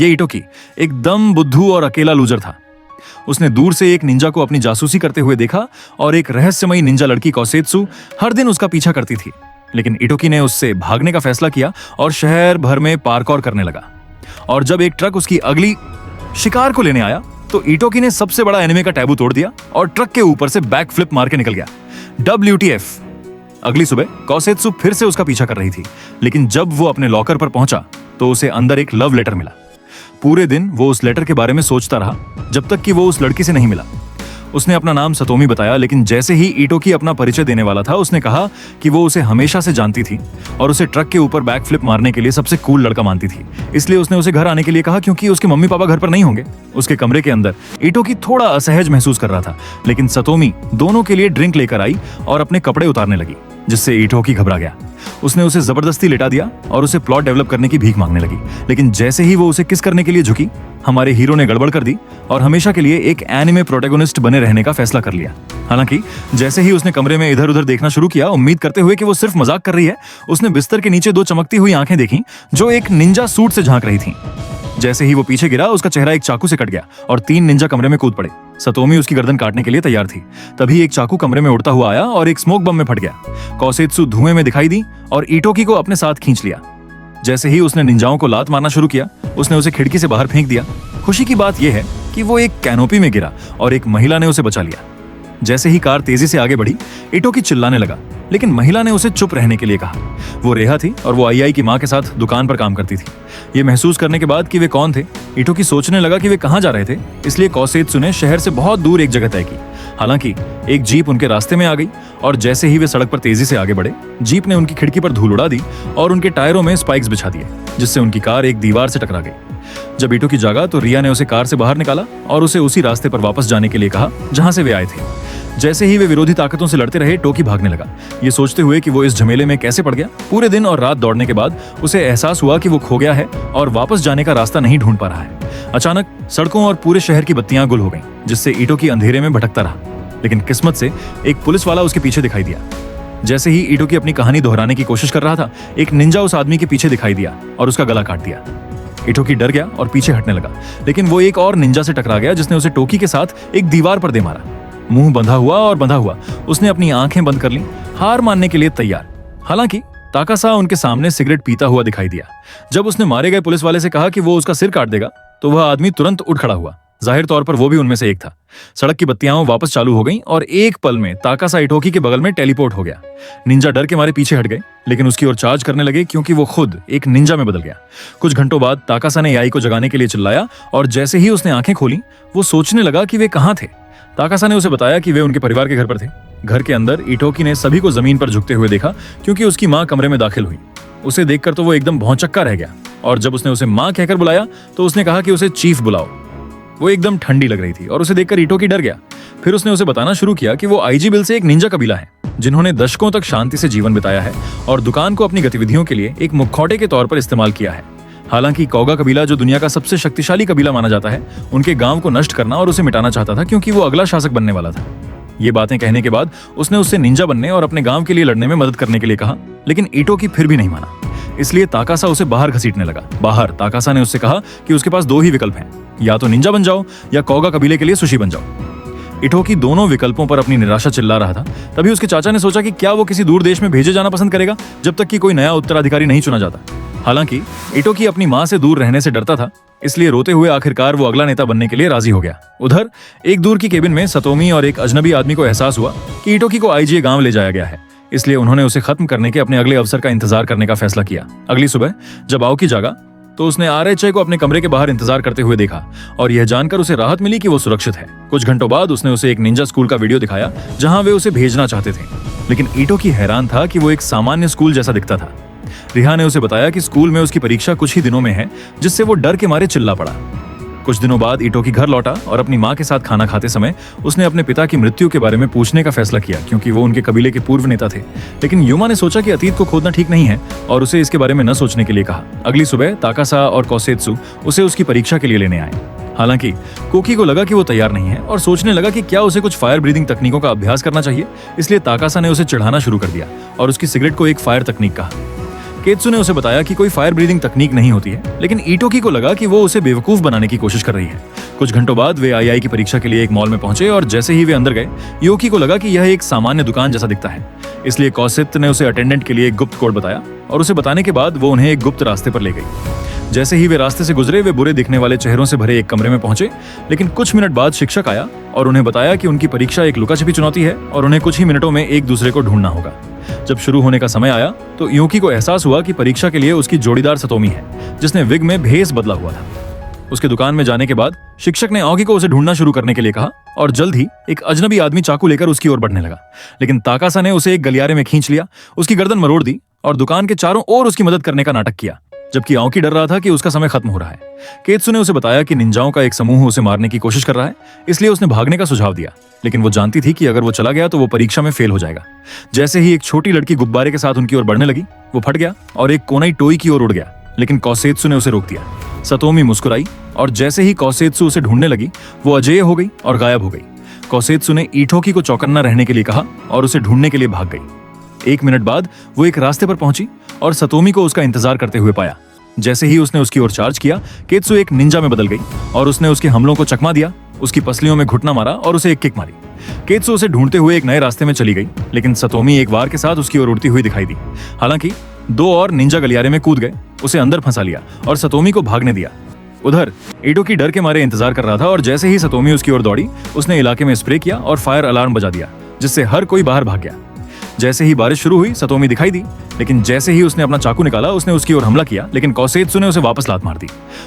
ये इटोकी एकदम बुद्धू और अकेला लूजर था। उसने दूर से एक निंजा को अपनी जासूसी करते हुए देखा और एक रहस्यमयी निंजा लड़की कोसेत्सु हर दिन उसका पीछा करती थी। लेकिन इटोकी ने उससे भागने का फैसला किया और शहर भर में पार्कौर करने लगा। और जब एक ट्रक उसकी अगली शिकार को लेने आया तो इटोकी ने सबसे बड़ा एनिमे का टैबू तोड़ दिया और ट्रक के ऊपर से बैक फ्लिप मार के निकल गया। WTF। अगली सुबह कोसेत्सु फिर से उसका पीछा कर रही थी, लेकिन जब वो अपने लॉकर पर पहुंचा तो उसे अंदर एक लव लेटर मिला। पूरे दिन वो उस लेटर के बारे में सोचता रहा जब तक कि वो उस लड़की से नहीं मिला। उसने अपना नाम सतोमी बताया, लेकिन जैसे ही इटोकी अपना परिचय देने वाला था उसने कहा कि वो उसे हमेशा से जानती थी और उसे ट्रक के ऊपर बैक फ्लिप मारने के लिए सबसे कूल लड़का मानती थी। इसलिए उसने उसे घर आने के लिए कहा क्योंकि उसके मम्मी पापा घर पर नहीं होंगे। उसके कमरे के अंदर इटोकी थोड़ा असहज महसूस कर रहा था, लेकिन सतोमी दोनों के लिए ड्रिंक लेकर आई और अपने कपड़े उतारने लगी, जिससे इटोकी घबरा गया। उसने उसे जबरदस्ती लिटा दिया और उसे प्लॉट डेवलप करने की भीख मांगने लगी। लेकिन जैसे ही वो उसे किस करने के लिए झुकी, हमारे हीरो ने गड़बड़ कर दी और हमेशा के लिए एक एनिमे प्रोटैगनिस्ट बने रहने का फैसला कर लिया। हालांकि जैसे ही उसने कमरे में इधर उधर देखना शुरू किया, उम्मीद करते हुए कि वो सिर्फ मजाक कर रही है, उसने बिस्तर के नीचे दो चमकती हुई आंखें देखी जो एक निंजा सूट से झांक रही थीं। जैसे ही वो पीछे गिरा, उसका चेहरा एक चाकू से कट गया और 3 निंजा कमरे में कूद पड़े। सतोमी उसकी गर्दन काटने के लिए तैयार थी। तभी एक चाकू कमरे में उड़ता हुआ आया और एक स्मोक बम में फट गया। कोसेत्सु धुएं में दिखाई दी और इटोकी को अपने साथ खींच लिया। जैसे ही उसने निंजाओं को लात मारना शुरू किया, उसने उसे खिड़की से बाहर फेंक दिया। खुशी की बात यह है कि वो एक कैनोपी में गिरा और एक महिला ने उसे बचा लिया। जैसे ही कार तेजी से आगे बढ़ी, इटोकी चिल्लाने लगा, लेकिन महिला ने उसे चुप रहने के लिए कहा। वो रेहा थी और वो आई की माँ के साथ दुकान पर काम करती थी। ये महसूस करने के बाद कि वे कौन थे, इटोकी सोचने लगा कि वे कहाँ जा रहे थे। इसलिए कोसेत्सु ने शहर से बहुत दूर एक जगह तय की। हालांकि एक जीप उनके रास्ते में आ गई और जैसे ही वे सड़क पर तेजी से आगे बढ़े, जीप ने उनकी खिड़की पर धूल उड़ा दी और उनके टायरों में स्पाइक्स बिछा दिए, जिससे उनकी कार एक दीवार से टकरा गई। जब इटोकी जागा तो रिया ने उसे कार से बाहर निकाला और उसे उसी रास्ते पर वापस जाने के लिए कहा जहां से वे आए थे। जैसे ही वे विरोधी ताकतों से लड़ते रहे, टोकी भागने लगा, ये सोचते हुए कि वो इस झमेले में कैसे पड़ गया। पूरे दिन और रात दौड़ने के बाद उसे एहसास हुआ कि वो खो गया है और वापस जाने का रास्ता नहीं ढूंढ पा रहा है। अचानक सड़कों और पूरे शहर की बत्तियां गुल हो गईं, जिससे इटोकी अंधेरे में भटकता रहा। लेकिन किस्मत से एक पुलिस वाला उसके पीछे दिखाई दिया। जैसे ही इटोकी अपनी कहानी दोहराने की कोशिश कर रहा था, एक निंजा उस आदमी के पीछे दिखाई दिया और उसका गला काट दिया। इटोकी डर गया और पीछे हटने लगा, लेकिन वो एक और निंजा से टकरा गया जिसने उसे टोकी के साथ एक दीवार पर दे मारा। मुंह बंधा हुआ उसने अपनी आंखें बंद कर ली, हार मानने के लिए तैयार। हालांकि ताकासा उनके सामने सिगरेट पीता हुआ दिखाई दिया। जब उसने मारे गए पुलिस वाले से कहा कि वो उसका सिर काट देगा, तो वह आदमी तुरंत उठ खड़ा हुआ। जाहिर तौर पर वो भी उनमें से एक था। सड़क की बत्तियां वापस चालू हो गईं और एक पल में ताकासा इटोकी के बगल में टेलीपोर्ट हो गया। निंजा डर के मारे पीछे हट गए, लेकिन उसकी ओर चार्ज करने लगे क्योंकि वो खुद एक निंजा में बदल गया। कुछ घंटों बाद ताकासा ने याई को जगाने के लिए चिल्लाया और जैसे ही उसने आंखें खोली, वो सोचने लगा कि वे कहाँ थे। ताकासा ने उसे बताया कि वे उनके परिवार के घर पर थे। घर के अंदर इटोकी ने सभी को जमीन पर झुकते हुए देखा क्योंकि उसकी माँ कमरे में दाखिल हुई। उसे देखकर तो वो एकदम भौंचक्का रह गया और जब उसने उसे माँ कहकर बुलाया तो उसने कहा कि उसे चीफ बुलाओ। वो एकदम ठंडी लग रही थी और उसे देखकर इटोकी डर गया। फिर उसने उसे बताना शुरू किया कि वो आईजी बिल से एक निंजा कबीला है जिन्होंने दशकों तक शांति से जीवन बिताया है और दुकान को अपनी गतिविधियों के लिए एक मुखौटे के तौर पर इस्तेमाल किया है। हालांकि कौगा कबीला, जो दुनिया का सबसे शक्तिशाली कबीला माना जाता है, उनके गांव को नष्ट करना और उसे मिटाना चाहता था क्योंकि वो अगला शासक बनने वाला था। ये बातें कहने के बाद उसने उससे निंजा बनने और अपने गांव के लिए लड़ने में मदद करने के लिए कहा, लेकिन इटोकी फिर भी नहीं माना। इसलिए ताकासा उसे बाहर घसीटने लगा। बाहर ताकासा ने उससे कहा कि उसके पास 2 ही विकल्प हैं, या तो निंजा बन जाओ या कौगा कबीले के लिए सुशी बन जाओ। इटोकी दोनों विकल्पों पर अपनी निराशा चिल्ला रहा था। तभी उसके चाचा ने सोचा कि क्या वो किसी दूर देश में भेजे जाना पसंद करेगा जब तक कि कोई नया उत्तराधिकारी नहीं चुना जाता। हालांकि इटोकी अपनी माँ से दूर रहने से डरता था, इसलिए रोते हुए आखिरकार वो अगला नेता बनने के लिए राजी हो गया। उधर एक दूर की केबिन में सतोमी और एक अजनबी आदमी को एहसास हुआ कि इटोकी को आईजी गांव ले जाया गया है। इसलिए उन्होंने उसे खत्म करने के अपने अगले अवसर का इंतजार करने का फैसला किया। अगली सुबह जब आओकी जागा तो उसने आरएचआई को अपने कमरे के बाहर इंतजार करते हुए देखा और यह जानकर उसे राहत मिली कि वो सुरक्षित है। कुछ घंटों बाद उसने उसे एक निंजा स्कूल का वीडियो दिखाया जहां वे उसे भेजना चाहते थे, लेकिन इटोकी हैरान था कि वो एक सामान्य स्कूल जैसा दिखता था। रिहा ने उसे बताया कि स्कूल में उसकी परीक्षा कुछ ही दिनों में है, जिससे वो डर के मारे चिल्ला पड़ा। कुछ दिनों बाद इटोकी घर लौटा और अपनी माँ के साथ खाना खाते समय उसने अपने पिता की मृत्यु के बारे में पूछने का फैसला किया क्योंकि वो उनके कबीले के पूर्व नेता थे। लेकिन युमा ने सोचा कि अतीत को खोदना ठीक नहीं है और उसे इसके बारे में न सोचने के लिए कहा। अगली सुबह ताकासा और कोसेत्सु उसे उसकी परीक्षा के लिए लेने आए। हालांकि कोकी को लगा कि वो तैयार नहीं है और सोचने लगा कि क्या उसे कुछ फायर ब्रीदिंग तकनीकों का अभ्यास करना चाहिए। इसलिए ताकासा ने उसे चिढ़ाना शुरू कर दिया और उसकी सिगरेट को एक फायर तकनीक कहा। केत्सु ने उसे बताया कि कोई फायर ब्रीदिंग तकनीक नहीं होती है, लेकिन इटोकी को लगा कि वो उसे बेवकूफ बनाने की कोशिश कर रही है। कुछ घंटों बाद वे आई की परीक्षा के लिए एक मॉल में पहुंचे और जैसे ही वे अंदर गए, योकी को लगा कि यह एक सामान्य दुकान जैसा दिखता है। इसलिए कौसित ने उसे अटेंडेंट के लिए एक गुप्त कोड बताया और उसे बताने के बाद वो उन्हें एक गुप्त रास्ते पर ले गई। जैसे ही वे रास्ते से गुजरे, वे बुरे दिखने वाले चेहरों से भरे एक कमरे में पहुंचे, लेकिन कुछ मिनट बाद शिक्षक आया और उन्हें बताया कि उनकी परीक्षा एक लुका-छिपी चुनौती है और उन्हें कुछ ही मिनटों में एक दूसरे को ढूंढना होगा। जब शुरू होने का समय आया तो योकी को एहसास हुआ कि परीक्षा के लिए उसकी जोड़ीदार सतोमी है, जिसने विग में भेस बदला हुआ था। उसके दुकान में जाने के बाद शिक्षक ने आओकी को उसे ढूंढना शुरू करने के लिए कहा और जल्द ही एक अजनबी आदमी चाकू लेकर उसकी ओर बढ़ने लगा, लेकिन ताकासा ने उसे एक गलियारे में खींच लिया, उसकी गर्दन मरोड़ दी और दुकान के चारों ओर उसकी मदद करने का नाटक किया, जबकि आओकी डर रहा था कि उसका समय खत्म हो रहा है। केत्सु ने उसे बताया कि निंजाओं का एक समूह उसे मारने की कोशिश कर रहा है, इसलिए उसने भागने का सुझाव दिया, लेकिन वो जानती थी कि अगर वो चला गया तो वो परीक्षा में फेल हो जाएगा। जैसे ही एक छोटी लड़की गुब्बारे के साथ उनकी ओर बढ़ने लगी, वो फट गया और एक कोनाई टोई की ओर उड़ गया, लेकिन कौसेत्सु ने उसे रोक दिया। सतोमी मुस्कुराई और जैसे ही कौसेत्सु उसे ढूंढने लगी, वो अजेय हो गई और गायब हो गई। कौसेत्सु ने इटोकी को चौकन्ना रहने के लिए कहा और उसे ढूंढने के लिए भाग गई। 1 मिनट बाद वो एक रास्ते पर पहुंची और सतोमी को उसका इंतजार करते हुए पाया। जैसे ही उसने उसकी ओर चार्ज किया, केत्सु एक निंजा में बदल गई और उसने उसके हमलों को चकमा दिया, उसकी पसलियों में घुटना मारा और उसे एक किक मारी। केत्सु उसे ढूंढते हुए एक नए रास्ते में चली गई, लेकिन सतोमी एक वार के साथ उसकी ओर उड़ती हुई दिखाई दी। हालांकि 2 और निंजा गलियारे में कूद गए, उसे अंदर फंसा लिया और सतोमी को भागने दिया। उधर इटोकी डर के मारे इंतजार कर रहा था और जैसे ही सतोमी उसकी ओर दौड़ी, उसने इलाके में स्प्रे किया और फायर अलार्म बजा दिया, जिससे हर कोई बाहर भाग गया। जैसे ही बारिश शुरू हुई, सतोमी दिखाई दी, लेकिन जैसे ही उसने अपना चाकू निकाला, उसने उसकी ओर हमला किया, लेकिन कौसेत्सु ने उसे वापस लात मार दी।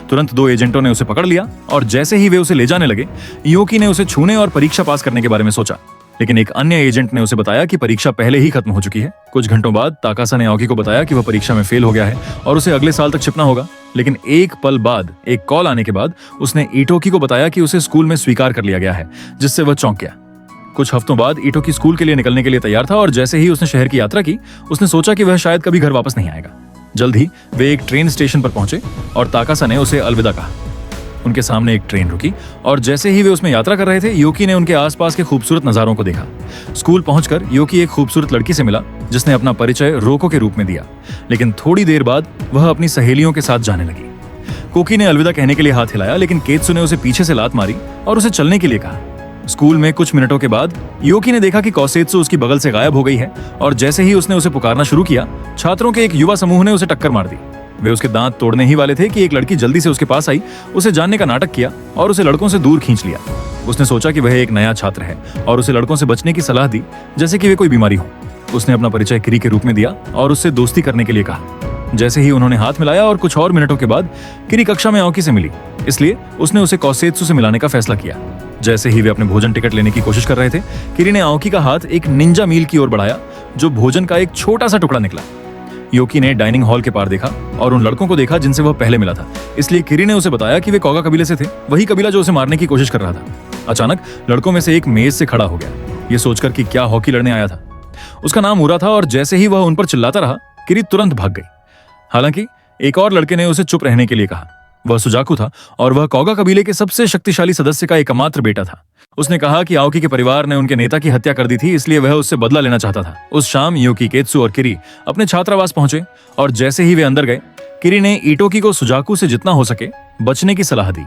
तुरंत 2 एजेंटों ने उसे पकड़ लिया और जैसे ही वे उसे ले जाने लगे, योकी ने उसे छूने और परीक्षा पास करने के बारे में सोचा, लेकिन एक अन्य एजेंट ने उसे बताया कि परीक्षा पहले ही खत्म हो चुकी है। कुछ घंटों बाद ताकासा ने आओकी को बताया कि वह परीक्षा में फेल हो गया है और उसे अगले साल तक छिपना होगा, लेकिन एक पल बाद एक कॉल आने के बाद उसने इटोकी को बताया कि उसे स्कूल में स्वीकार कर लिया गया है, जिससे वह चौंक गया। कुछ हफ्तों बाद इटोकी स्कूल के लिए निकलने के लिए तैयार था और जैसे ही उसने शहर की यात्रा की, उसने सोचा कि वह शायद कभी घर वापस नहीं आएगा। जल्द ही वे एक ट्रेन स्टेशन पर पहुंचे और ताकासा ने उसे अलविदा कहा। उनके सामने एक ट्रेन रुकी और जैसे ही वे उसमें यात्रा कर रहे थे, योकी ने उनके आसपास के खूबसूरत नजारों को देखा। स्कूल पहुंचकर योकी एक खूबसूरत लड़की से मिला, जिसने अपना परिचय रोको के रूप में दिया, लेकिन थोड़ी देर बाद वह अपनी सहेलियों के साथ जाने लगी। कोकी ने अलविदा कहने के लिए हाथ हिलाया, लेकिन केत्सु ने उसे पीछे से लात मारी और उसे चलने के लिए कहा। स्कूल में कुछ मिनटों के बाद योकी ने देखा कि कौसेत्सु उसकी बगल से गायब हो गई है और जैसे ही उसने उसे पुकारना शुरू किया, छात्रों के एक युवा समूह ने उसे टक्कर मार दी। वे उसके दांत तोड़ने ही वाले थे कि एक लड़की जल्दी से उसके पास आई, उसे जानने का नाटक किया और उसे लड़कों से दूर खींच लिया। उसने सोचा कि वह एक नया छात्र है और उसे लड़कों से बचने की सलाह दी, जैसे कि वे कोई बीमारी हो। उसने अपना परिचय किरी के रूप में दिया और उससे दोस्ती करने के लिए कहा। जैसे ही उन्होंने हाथ मिलाया और कुछ और मिनटों के बाद किरी कक्षा में आओकी से मिली, इसलिए उसने उसे कौसेत्सु से मिलाने का फैसला किया। जैसे ही वे अपने भोजन टिकट लेने की कोशिश कर रहे थे, किरी ने आओकी का हाथ एक निंजा मील की ओर बढ़ाया, जो भोजन का एक छोटा सा टुकड़ा निकला। योकी ने डाइनिंग हॉल के पार देखा और उन लड़कों को देखा जिनसे वह पहले मिला था, इसलिए किरी ने उसे बताया कि वे कौगा कबीले से थे, वही कबीला जो उसे मारने की कोशिश कर रहा था। अचानक लड़कों में से एक मेज से खड़ा हो गया, ये सोचकर कि क्या हॉकी लड़ने आया था। उसका नाम उरा था और जैसे ही वह उन पर चिल्लाता रहा, किरी तुरंत भाग गई। हालांकि एक और लड़के ने उसे चुप रहने के लिए कहा। वह सुजाकू था और वह कौगा कबीले के सबसे शक्तिशाली सदस्य का एकमात्र बेटा था। उसने कहा कि आओकी के परिवार ने उनके नेता की हत्या कर दी थी, इसलिए वह उससे बदला लेना चाहता था। उस शाम योकी, केत्सु और किरी अपने छात्रावास पहुंचे और जैसे ही वे अंदर गए, किरी ने इटोकी को सुजाकू से जितना हो सके बचने की सलाह दी।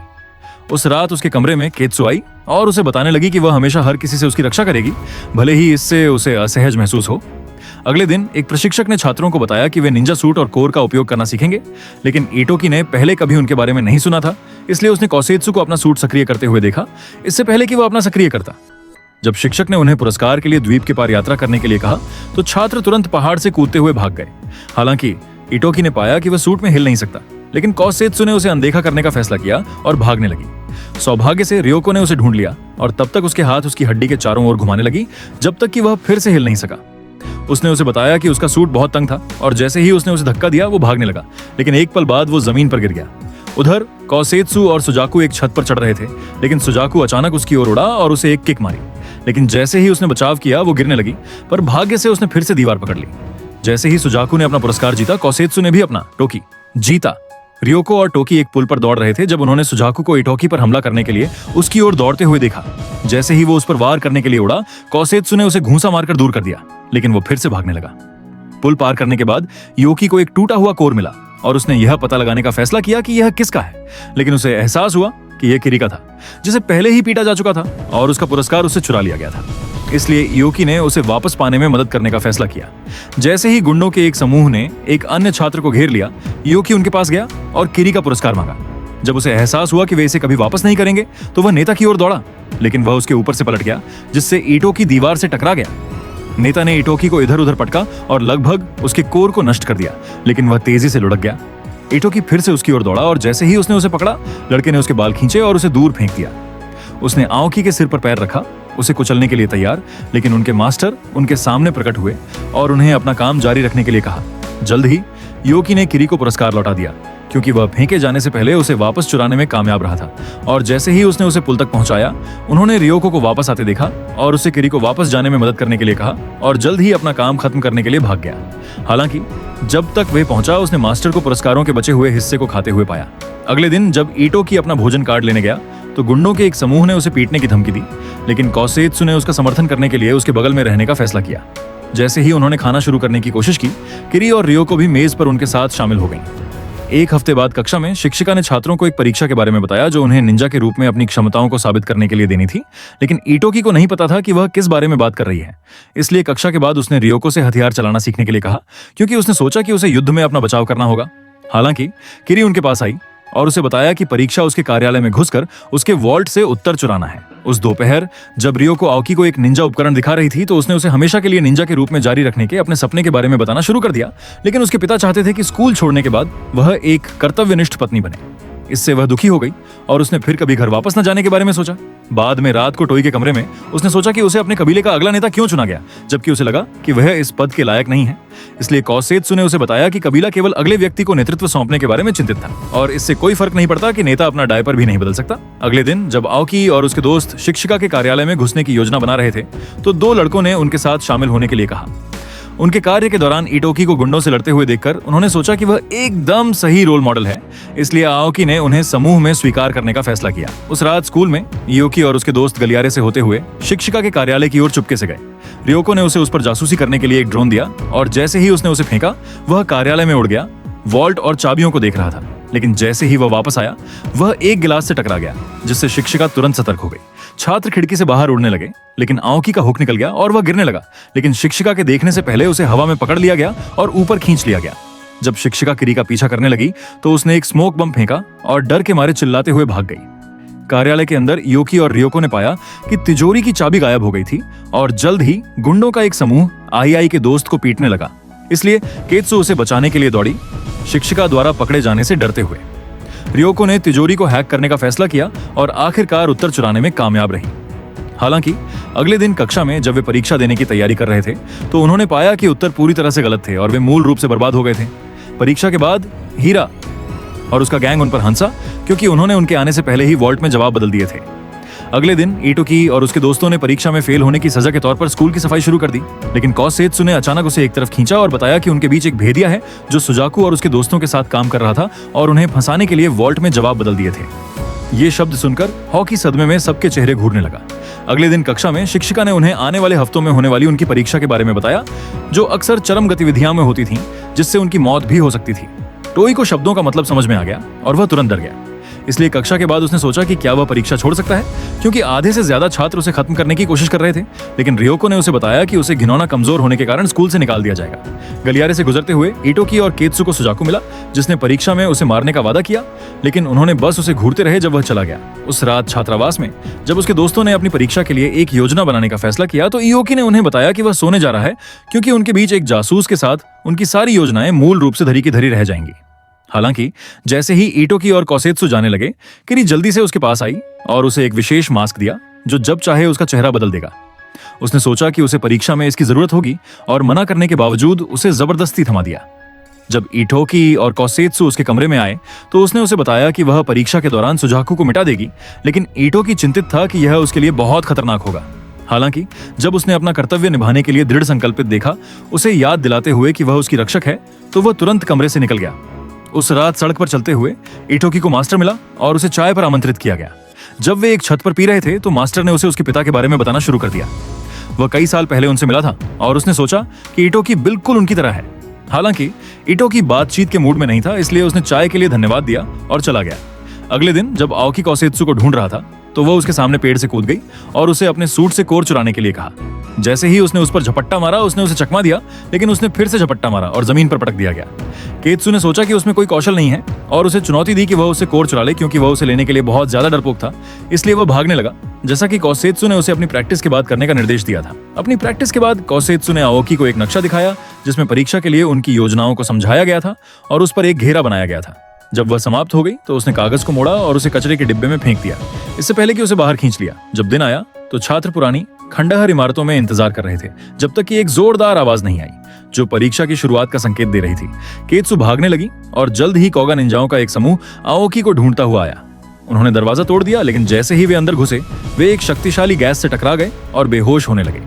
उस रात उसके कमरे में केत्सु आई और उसे बताने लगी कि वह हमेशा हर किसी से उसकी रक्षा करेगी, भले ही इससे उसे असहज महसूस हो। अगले दिन एक प्रशिक्षक ने छात्रों को बताया कि वे निंजा सूट और कोर का उपयोग करना सीखेंगे, लेकिन इटोकी ने पहले कभी उनके बारे में नहीं सुना था, इसलिए उसने कौसेत्सु को अपना सूट सक्रिय करते हुए देखा, इससे पहले कि वह अपना सक्रिय करता। जब शिक्षक ने उन्हें पुरस्कार के लिए द्वीप के पार यात्रा करने के लिए कहा, तो छात्र तुरंत पहाड़ से कूदते हुए भाग गए। हालांकि इटोकी ने पाया कि वह सूट में हिल नहीं सकता, लेकिन कौसेत्सु ने उसे अनदेखा करने का फैसला किया और भागने लगी। सौभाग्य से रियोको ने उसे ढूंढ लिया और तब तक उसके हाथ उसकी हड्डी के चारों ओर घुमाने लगी, जब तक कि वह फिर से हिल नहीं सका। उसने उसे बताया कि उसका सूट बहुत तंग था और जैसे ही उसने उसे धक्का दिया, वो भागने लगा, लेकिन एक पल बाद वो जमीन पर गिर गया। उधर कौसेत्सु और सुजाकू एक छत पर चढ़ रहे थे, लेकिन सुजाकू अचानक उसकी ओर उड़ा और उसे एक किक मारी, लेकिन जैसे ही उसने बचाव किया, वो गिरने लगी, पर भाग्य से उसने फिर से दीवार पकड़ ली। जैसे ही सुजाकू ने अपना पुरस्कार जीता, कौसेत्सु ने भी अपना टोकी जीता। रियोको और टोकी एक पुल पर दौड़ रहे थे जब उन्होंने सुजाकू को इटोकी पर हमला करने के लिए उसकी ओर दौड़ते हुए देखा। जैसे ही वो उस पर वार करने के लिए उड़ा, कौसेत्सु ने उसे घूंसा मारकर दूर कर दिया, लेकिन वो फिर से भागने लगा। पुल पार करने के बाद योकी को एक टूटा हुआ कोर मिला और उसने यह पता लगाने का फैसला किया कि यह किसका है, लेकिन उसे एहसास हुआ कि यह किरी का था, जिसे पहले ही पीटा जा चुका था और उसका पुरस्कार उससे चुरा लिया गया था। इसलिए योकी ने उसे वापस पाने में मदद करने का फैसला किया। जैसे ही गुंडों के एक समूह ने एक अन्य छात्र को घेर लिया, योकी उनके पास गया और किरी का पुरस्कार मांगा। जब उसे एहसास हुआ कि वे इसे कभी वापस नहीं करेंगे, तो वह नेता की ओर दौड़ा, लेकिन वह उसके ऊपर से पलट गया, जिससे ईंटों की दीवार से टकरा गया। नेता ने इटोकी को इधर उधर पटका और लगभग उसके कोर को नष्ट कर दिया, लेकिन वह तेजी से लुढ़क गया। इटोकी फिर से उसकी ओर दौड़ा और जैसे ही उसने उसे पकड़ा, लड़के ने उसके बाल खींचे और उसे दूर फेंक दिया। उसने आओकी के सिर पर पैर रखा, उसे कुचलने के लिए तैयार, लेकिन उनके मास्टर उनके सामने प्रकट हुए और उन्हें अपना काम जारी रखने के लिए कहा। जल्द ही योकी ने किरी को पुरस्कार लौटा दिया, क्योंकि वह फेंके जाने से पहले उसे वापस चुराने में कामयाब रहा था। और जैसे ही उसने उसे पुल तक पहुंचाया, उन्होंने रियोको को वापस आते देखा और उसे किरी को वापस जाने में मदद करने के लिए कहा और जल्द ही अपना काम खत्म करने के लिए भाग गया। हालांकि जब तक वह पहुंचा, उसने मास्टर को पुरस्कारों के बचे हुए हिस्से को खाते हुए पाया। अगले दिन जब इटोकी अपना भोजन कार्ड लेने गया, तो गुंडों के एक समूह ने उसे पीटने की धमकी दी, लेकिन कोसेत्सु ने उसका समर्थन करने के लिए उसके बगल में रहने का फैसला किया। जैसे ही उन्होंने खाना शुरू करने की कोशिश की, किरी और रियोको भी मेज पर उनके साथ शामिल हो गईं। एक हफ्ते बाद कक्षा में शिक्षिका ने छात्रों को एक परीक्षा के बारे में बताया, जो उन्हें निंजा के रूप में अपनी क्षमताओं को साबित करने के लिए देनी थी, लेकिन इटोकी को नहीं पता था कि वह किस बारे में बात कर रही है। इसलिए कक्षा के बाद उसने रियोको से हथियार चलाना सीखने के लिए कहा, क्योंकि उसने सोचा कि उसे युद्ध में अपना बचाव करना होगा। हालांकि किरी उनके पास आई और उसे बताया कि परीक्षा उसके कार्यालय में घुसकर उसके वॉल्ट से उत्तर चुराना है। उस दोपहर जब रियोको आओकी को एक निंजा उपकरण दिखा रही थी, तो उसने उसे हमेशा के लिए निंजा के रूप में जारी रखने के अपने सपने के बारे में बताना शुरू कर दिया, लेकिन उसके पिता चाहते थे कि स्कूल छोड़ने के बाद वह एक कर्तव्यनिष्ठ पत्नी बने। इससे वह दुखी हो गई और उसने फिर कभी घर वापस न जाने के बारे में सोचा। बाद में रात को टोई के कमरे में उसने सोचा कि उसे अपने कबीले का अगला नेता क्यों चुना गया, जबकि उसे लगा कि वह इस पद के लायक नहीं है। इसलिए कोसेत्सु ने उसे बताया कि कबीला केवल अगले व्यक्ति को नेतृत्व सौंपने के बारे में चिंतित था और इससे कोई फर्क नहीं पड़ता कि नेता अपना डायपर भी नहीं बदल सकता। अगले दिन जब आओकी और उसके दोस्त शिक्षिका के कार्यालय में घुसने की योजना बना रहे थे, तो दो लड़कों ने उनके साथ शामिल होने के लिए कहा। उनके कार्य के दौरान इटोकी को गुंडों से लड़ते हुए देखकर उन्होंने सोचा कि वह एकदम सही रोल मॉडल है, इसलिए आओकी ने उन्हें समूह में स्वीकार करने का फैसला किया। उस रात स्कूल में योकी और उसके दोस्त गलियारे से होते हुए शिक्षिका के कार्यालय की ओर चुपके से गए। रियोको ने उसे उस पर जासूसी करने के लिए एक ड्रोन दिया और जैसे ही उसने उसे फेंका, वह कार्यालय में उड़ गया। वॉल्ट और चाबियों को देख रहा था, लेकिन जैसे ही वह वापस आया, वह एक गिलास से टकरा गया, जिससे शिक्षिका तुरंत सतर्क हो गई। छात्र खिड़की से बाहर उड़ने लगे, लेकिन आओकी का हुक निकल गया और वह गिरने लगा, लेकिन शिक्षिका के देखने से पहले उसे हवा में पकड़ लिया गया और ऊपर खींच लिया गया। जब शिक्षिका किरी का पीछा करने लगी, तो उसने एक स्मोक बम फेंका और डर के मारे चिल्लाते हुए भाग गई। कार्यालय के अंदर योकी और रियोको ने पाया कि तिजोरी की चाबी गायब हो गई थी और जल्द ही गुंडों का एक समूह आई के दोस्त को पीटने लगा। इसलिए केत्सु उसे बचाने के लिए दौड़ी, शिक्षिका द्वारा पकड़े जाने से डरते हुए। रियोको ने तिजोरी को हैक करने का फैसला किया और आखिरकार उत्तर चुराने में कामयाब रही। हालांकि अगले दिन कक्षा में जब वे परीक्षा देने की तैयारी कर रहे थे, तो उन्होंने पाया कि उत्तर पूरी तरह से गलत थे और वे मूल रूप से बर्बाद हो गए थे। परीक्षा के बाद हीरा और उसका गैंग उन पर हंसा, क्योंकि उन्होंने उनके आने से पहले ही वॉल्ट में जवाब बदल दिए थे। अगले दिन इटोकी और उसके दोस्तों ने परीक्षा में फेल होने की सजा के तौर पर स्कूल की सफाई शुरू कर दी, लेकिन कोसेत्सु ने अचानक उसे एक तरफ खींचा और बताया कि उनके बीच एक भेदिया है जो सुजाकू और उसके दोस्तों के साथ काम कर रहा था और उन्हें फंसाने के लिए वॉल्ट में जवाब बदल दिए थे। ये शब्द सुनकर हॉकी सदमे में सबके चेहरे घूरने लगा। अगले दिन कक्षा में शिक्षिका ने उन्हें आने वाले हफ्तों में होने वाली उनकी परीक्षा के बारे में बताया, जो अक्सर चरम गतिविधियों में होती थीं, जिससे उनकी मौत भी हो सकती थी। टोई को शब्दों का मतलब समझ में आ गया और वह तुरंत डर गया। इसलिए कक्षा के बाद उसने सोचा कि क्या वह परीक्षा छोड़ सकता है, क्योंकि आधे से ज्यादा छात्र उसे खत्म करने की कोशिश कर रहे थे। लेकिन रियोको ने उसे बताया कि उसे घिनौना कमजोर होने के कारण स्कूल से निकाल दिया जाएगा। गलियारे से गुजरते हुए इटोकी और केत्सु को सुजाकू मिला, जिसने परीक्षा में उसे मारने का वादा किया, लेकिन उन्होंने बस उसे घूरते रहे जब वह चला गया। उस रात छात्रावास में जब उसके दोस्तों ने अपनी परीक्षा के लिए एक योजना बनाने का फैसला किया, तो इयोकी ने उन्हें बताया कि वह सोने जा रहा है, क्योंकि उनके बीच एक जासूस के साथ उनकी सारी योजनाएं मूल रूप से धरी की धरी रह जाएंगी। हालांकि जैसे ही इटोकी और कोसेत्सु जाने लगे, किरी जल्दी से उसके पास आई और उसे एक विशेष मास्क दिया, जो जब चाहे उसका चेहरा बदल देगा। उसने सोचा कि उसे परीक्षा में इसकी जरूरत होगी और मना करने के बावजूद उसे जबरदस्ती थमा दिया। जब इटोकी और कोसेत्सु उसके कमरे में आए, तो उसने उसे बताया कि वह परीक्षा के दौरान सुजाकू को मिटा देगी, लेकिन इटोकी चिंतित था कि यह उसके लिए बहुत खतरनाक होगा। हालांकि जब उसने अपना कर्तव्य निभाने के लिए दृढ़ संकल्पित देखा, उसे याद दिलाते हुए कि वह उसकी रक्षक है, तो वह तुरंत कमरे से निकल गया। उस रात सड़क पर चलते हुए इटोकी को मास्टर मिला और उसे चाय पर आमंत्रित किया गया। जब वे एक छत पर पी रहे थे, तो मास्टर ने उसे उसके पिता के बारे में बताना शुरू कर दिया। वह कई साल पहले उनसे मिला था और उसने सोचा कि इटोकी बिल्कुल उनकी तरह है। हालांकि इटोकी बातचीत के मूड में नहीं था, इसलिए उसने चाय के लिए धन्यवाद दिया और चला गया। अगले दिन जब आओकी कोसेत्सु को ढूंढ रहा था तो वह उसके सामने पेड़ से कूद गई और उसे अपने सूट से कोर चुराने के लिए कहा। जैसे ही उसने उस पर झपट्टा मारा, उसने उसे चकमा दिया, लेकिन उसने फिर से झपट्टा मारा और जमीन पर पटक दिया गया। केत्सु ने सोचा कि उसमें कोई कौशल नहीं है और उसे चुनौती दी कि वह उसे कोर चुरा ले, क्योंकि वह उसे लेने के लिए बहुत ज्यादा डरपोक था। इसलिए वह भागने लगा, जैसा कि कोसेत्सु ने उसे अपनी प्रैक्टिस के बाद करने का निर्देश दिया था। अपनी प्रैक्टिस के बाद कोसेत्सु ने आओकी को एक नक्शा दिखाया जिसमें परीक्षा के लिए उनकी योजनाओं को समझाया गया था और उस पर एक घेरा बनाया गया था। जब वह समाप्त हो गई तो उसने कागज को मोड़ा और उसे कचरे के डिब्बे में फेंक दिया, इससे पहले कि उसे बाहर खींच लिया। जब दिन आया तो छात्र पुरानी खंडहर इमारतों में इंतजार कर रहे थे, जब तक कि एक जोरदार आवाज नहीं आई जो परीक्षा की शुरुआत का संकेत दे रही थी। केत्सु भागने लगी और जल्द ही कोगा निंजाओं का एक समूह आओकी को ढूंढता हुआ आया। उन्होंने दरवाजा तोड़ दिया, लेकिन जैसे ही वे अंदर घुसे वे एक शक्तिशाली गैस से टकरा गए और बेहोश होने लगे।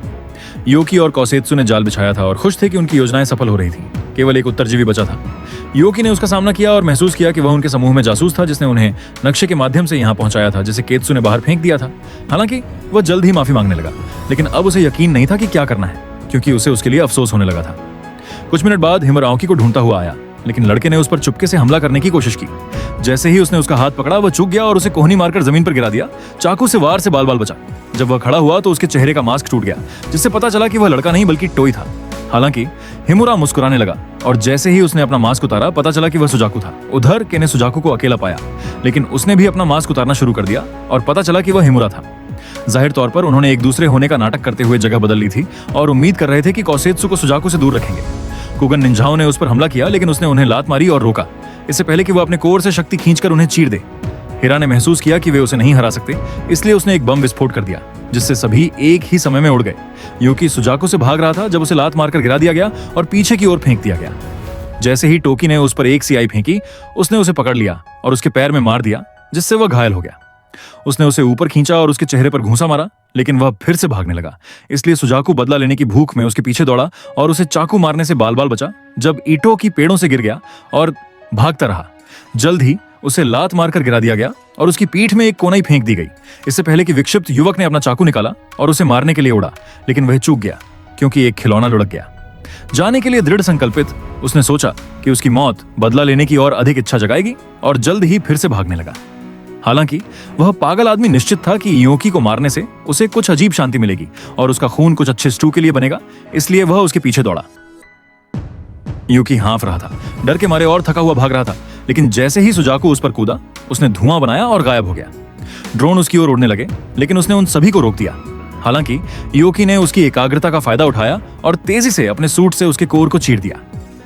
योकी और कोसेत्सु ने जाल बिछाया था और खुश थे कि उनकी योजनाएं सफल हो रही थी। केवल एक उत्तरजीवी बचा था। योकी ने उसका सामना किया और महसूस किया कि वह उनके समूह में जासूस था जिसने उन्हें नक्शे के माध्यम से यहाँ पहुंचाया था, जिसे केत्सु ने बाहर फेंक दिया था। हालांकि वह जल्द ही माफी मांगने लगा, लेकिन अब उसे यकीन नहीं था कि क्या करना है, क्योंकि उसे उसके लिए अफसोस होने लगा था। कुछ मिनट बाद हिमर आओकी को ढूंढता हुआ आया, लेकिन लड़के ने उस पर चुपके से हमला करने की कोशिश की। जैसे ही उसने उसका हाथ पकड़ा, वह चूक गया और उसे कोहनी मारकर जमीन पर गिरा दिया। चाकू से वार से बाल बाल बचा। जब वह खड़ा हुआ तो उसके चेहरे का मास्क टूट गया, जिससे पता चला कि वह लड़का नहीं बल्कि टोई था। हालांकि हिमुरा मुस्कुराने लगा और जैसे ही उसने अपना मास्क उतारा, पता चला कि वह सुजाकू था। उधर के ने सुजाकू को अकेला पाया, लेकिन उसने भी अपना मास्क उतारना शुरू कर दिया और पता चला कि वह हिमुरा था। जाहिर तौर पर उन्होंने एक दूसरे होने का नाटक करते हुए जगह बदल ली थी और उम्मीद कर रहे थे कि कोसेत्सु को सुजाकू से दूर रखेंगे। कुगन निंजाओं ने उस पर हमला किया, लेकिन उसने उन्हें लात मारी और रोका, इससे पहले कि वह अपने कोर से शक्ति खींचकर उन्हें चीर दे। हिरा ने महसूस किया कि वे उसे नहीं हरा सकते, इसलिए उसने एक बम विस्फोट कर दिया, जिससे सभी एक ही समय में उड़ गए। योकी सुजाकू से भाग रहा था जब उसे लात मारकर गिरा दिया गया और पीछे की ओर फेंक दिया गया। जैसे ही टोकी ने उस पर एक सियाई फेंकी, उसने उसे पकड़ लिया और उसके पैर में मार दिया, जिससे वह घायल हो गया। उसने उसे ऊपर खींचा और उसके चेहरे पर घूंसा मारा, लेकिन वह फिर से भागने लगा। इसलिए सुजाकू बदला लेने की भूख में उसके पीछे दौड़ा और उसे चाकू मारने से बाल बाल बचा जब ईंटों की पेड़ों से गिर गया और भागता रहा। जल्द ही उसे लात मारकर गिरा दिया गया और उसकी पीठ में एक कोनाई फेंक दी गई, इससे पहले कि विक्षिप्त युवक ने अपना चाकू निकाला और उसे मारने के लिए उड़ा, लेकिन वह चूक गया क्योंकि एक खिलौना लुढ़क गया। जाने के लिए दृढ़ संकल्पित, उसने सोचा कि उसकी मौत बदला लेने की और अधिक इच्छा जगाएगी और जल्द ही फिर से भागने लगा। हालांकि वह पागल आदमी निश्चित था कि योकी को मारने से उसे कुछ अजीब शांति मिलेगी और उसका खून कुछ अच्छे स्टू के लिए बनेगा, इसलिए वह उसके पीछे दौड़ा। योकी हाँफ रहा था, डर के मारे और थका हुआ भाग रहा था, लेकिन जैसे ही सुजाकू उस पर कूदा, उसने धुआं बनाया और गायब हो गया। ड्रोन उसकी ओर उड़ने लगे, लेकिन उसने उन सभी को रोक दिया। हालांकि योकी ने उसकी एकाग्रता का फायदा उठाया और तेजी से अपने सूट से उसके कोर को चीर दिया।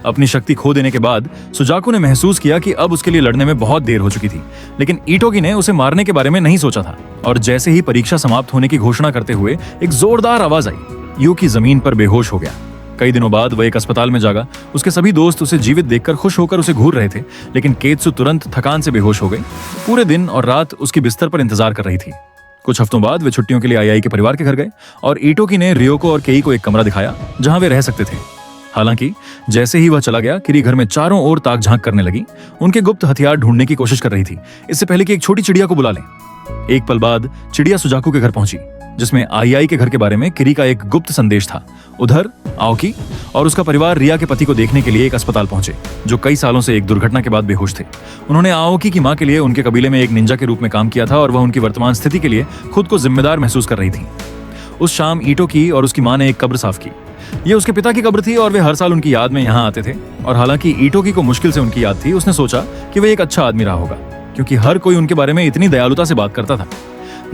अपनी शक्ति खो देने के बाद सुजाकू ने महसूस किया कि अब उसके लिए लड़ने में बहुत देर हो चुकी थी, लेकिन इटोकी ने उसे मारने के बारे में नहीं सोचा था। और जैसे ही परीक्षा समाप्त होने की घोषणा करते हुए एक जोरदार आवाज आई, योकी जमीन पर बेहोश हो गया। कई दिनों बाद वह एक अस्पताल में जागा। उसके सभी दोस्त उसे जीवित देखकर खुश होकर उसे घूर रहे थे, लेकिन केत्सु तुरंत थकान से बेहोश हो गई। पूरे दिन और रात उसकी बिस्तर पर इंतजार कर रही थी। कुछ हफ्तों बाद वे छुट्टियों के लिए आई के परिवार के घर गए और इटोकी ने रियोको और केई को एक कमरा दिखाया जहां वे रह सकते थे। हालांकि जैसे ही वह चला गया, किरी घर में चारों ओर ताक झांक करने लगी। उनके गुप्त हथियार ढूंढने की कोशिश कर रही थी, इससे पहले कि एक छोटी चिड़िया को बुला लें। एक पल बाद चिड़िया सुजाकू के घर पहुंची, जिसमें आई के घर के बारे में किरी का एक गुप्त संदेश था। उधर आओकी और उसका परिवार रिया के पति को देखने के लिए एक अस्पताल पहुंचे, जो कई सालों से एक दुर्घटना के बाद बेहोश थे। उन्होंने आओकी की मां के लिए उनके कबीले में एक निंजा के रूप में काम किया था और वह उनकी वर्तमान स्थिति के लिए खुद को जिम्मेदार महसूस कर रही थी। उस शाम इटोकी और उसकी मां ने एक कब्र साफ की। ये उसके पिता की कब्र थी और वे हर साल उनकी याद में यहाँ आते थे। और हालांकि इटोकी को मुश्किल से उनकी याद थी, उसने सोचा कि वह एक अच्छा आदमी रहा होगा, क्योंकि हर कोई उनके बारे में इतनी दयालुता से बात करता था।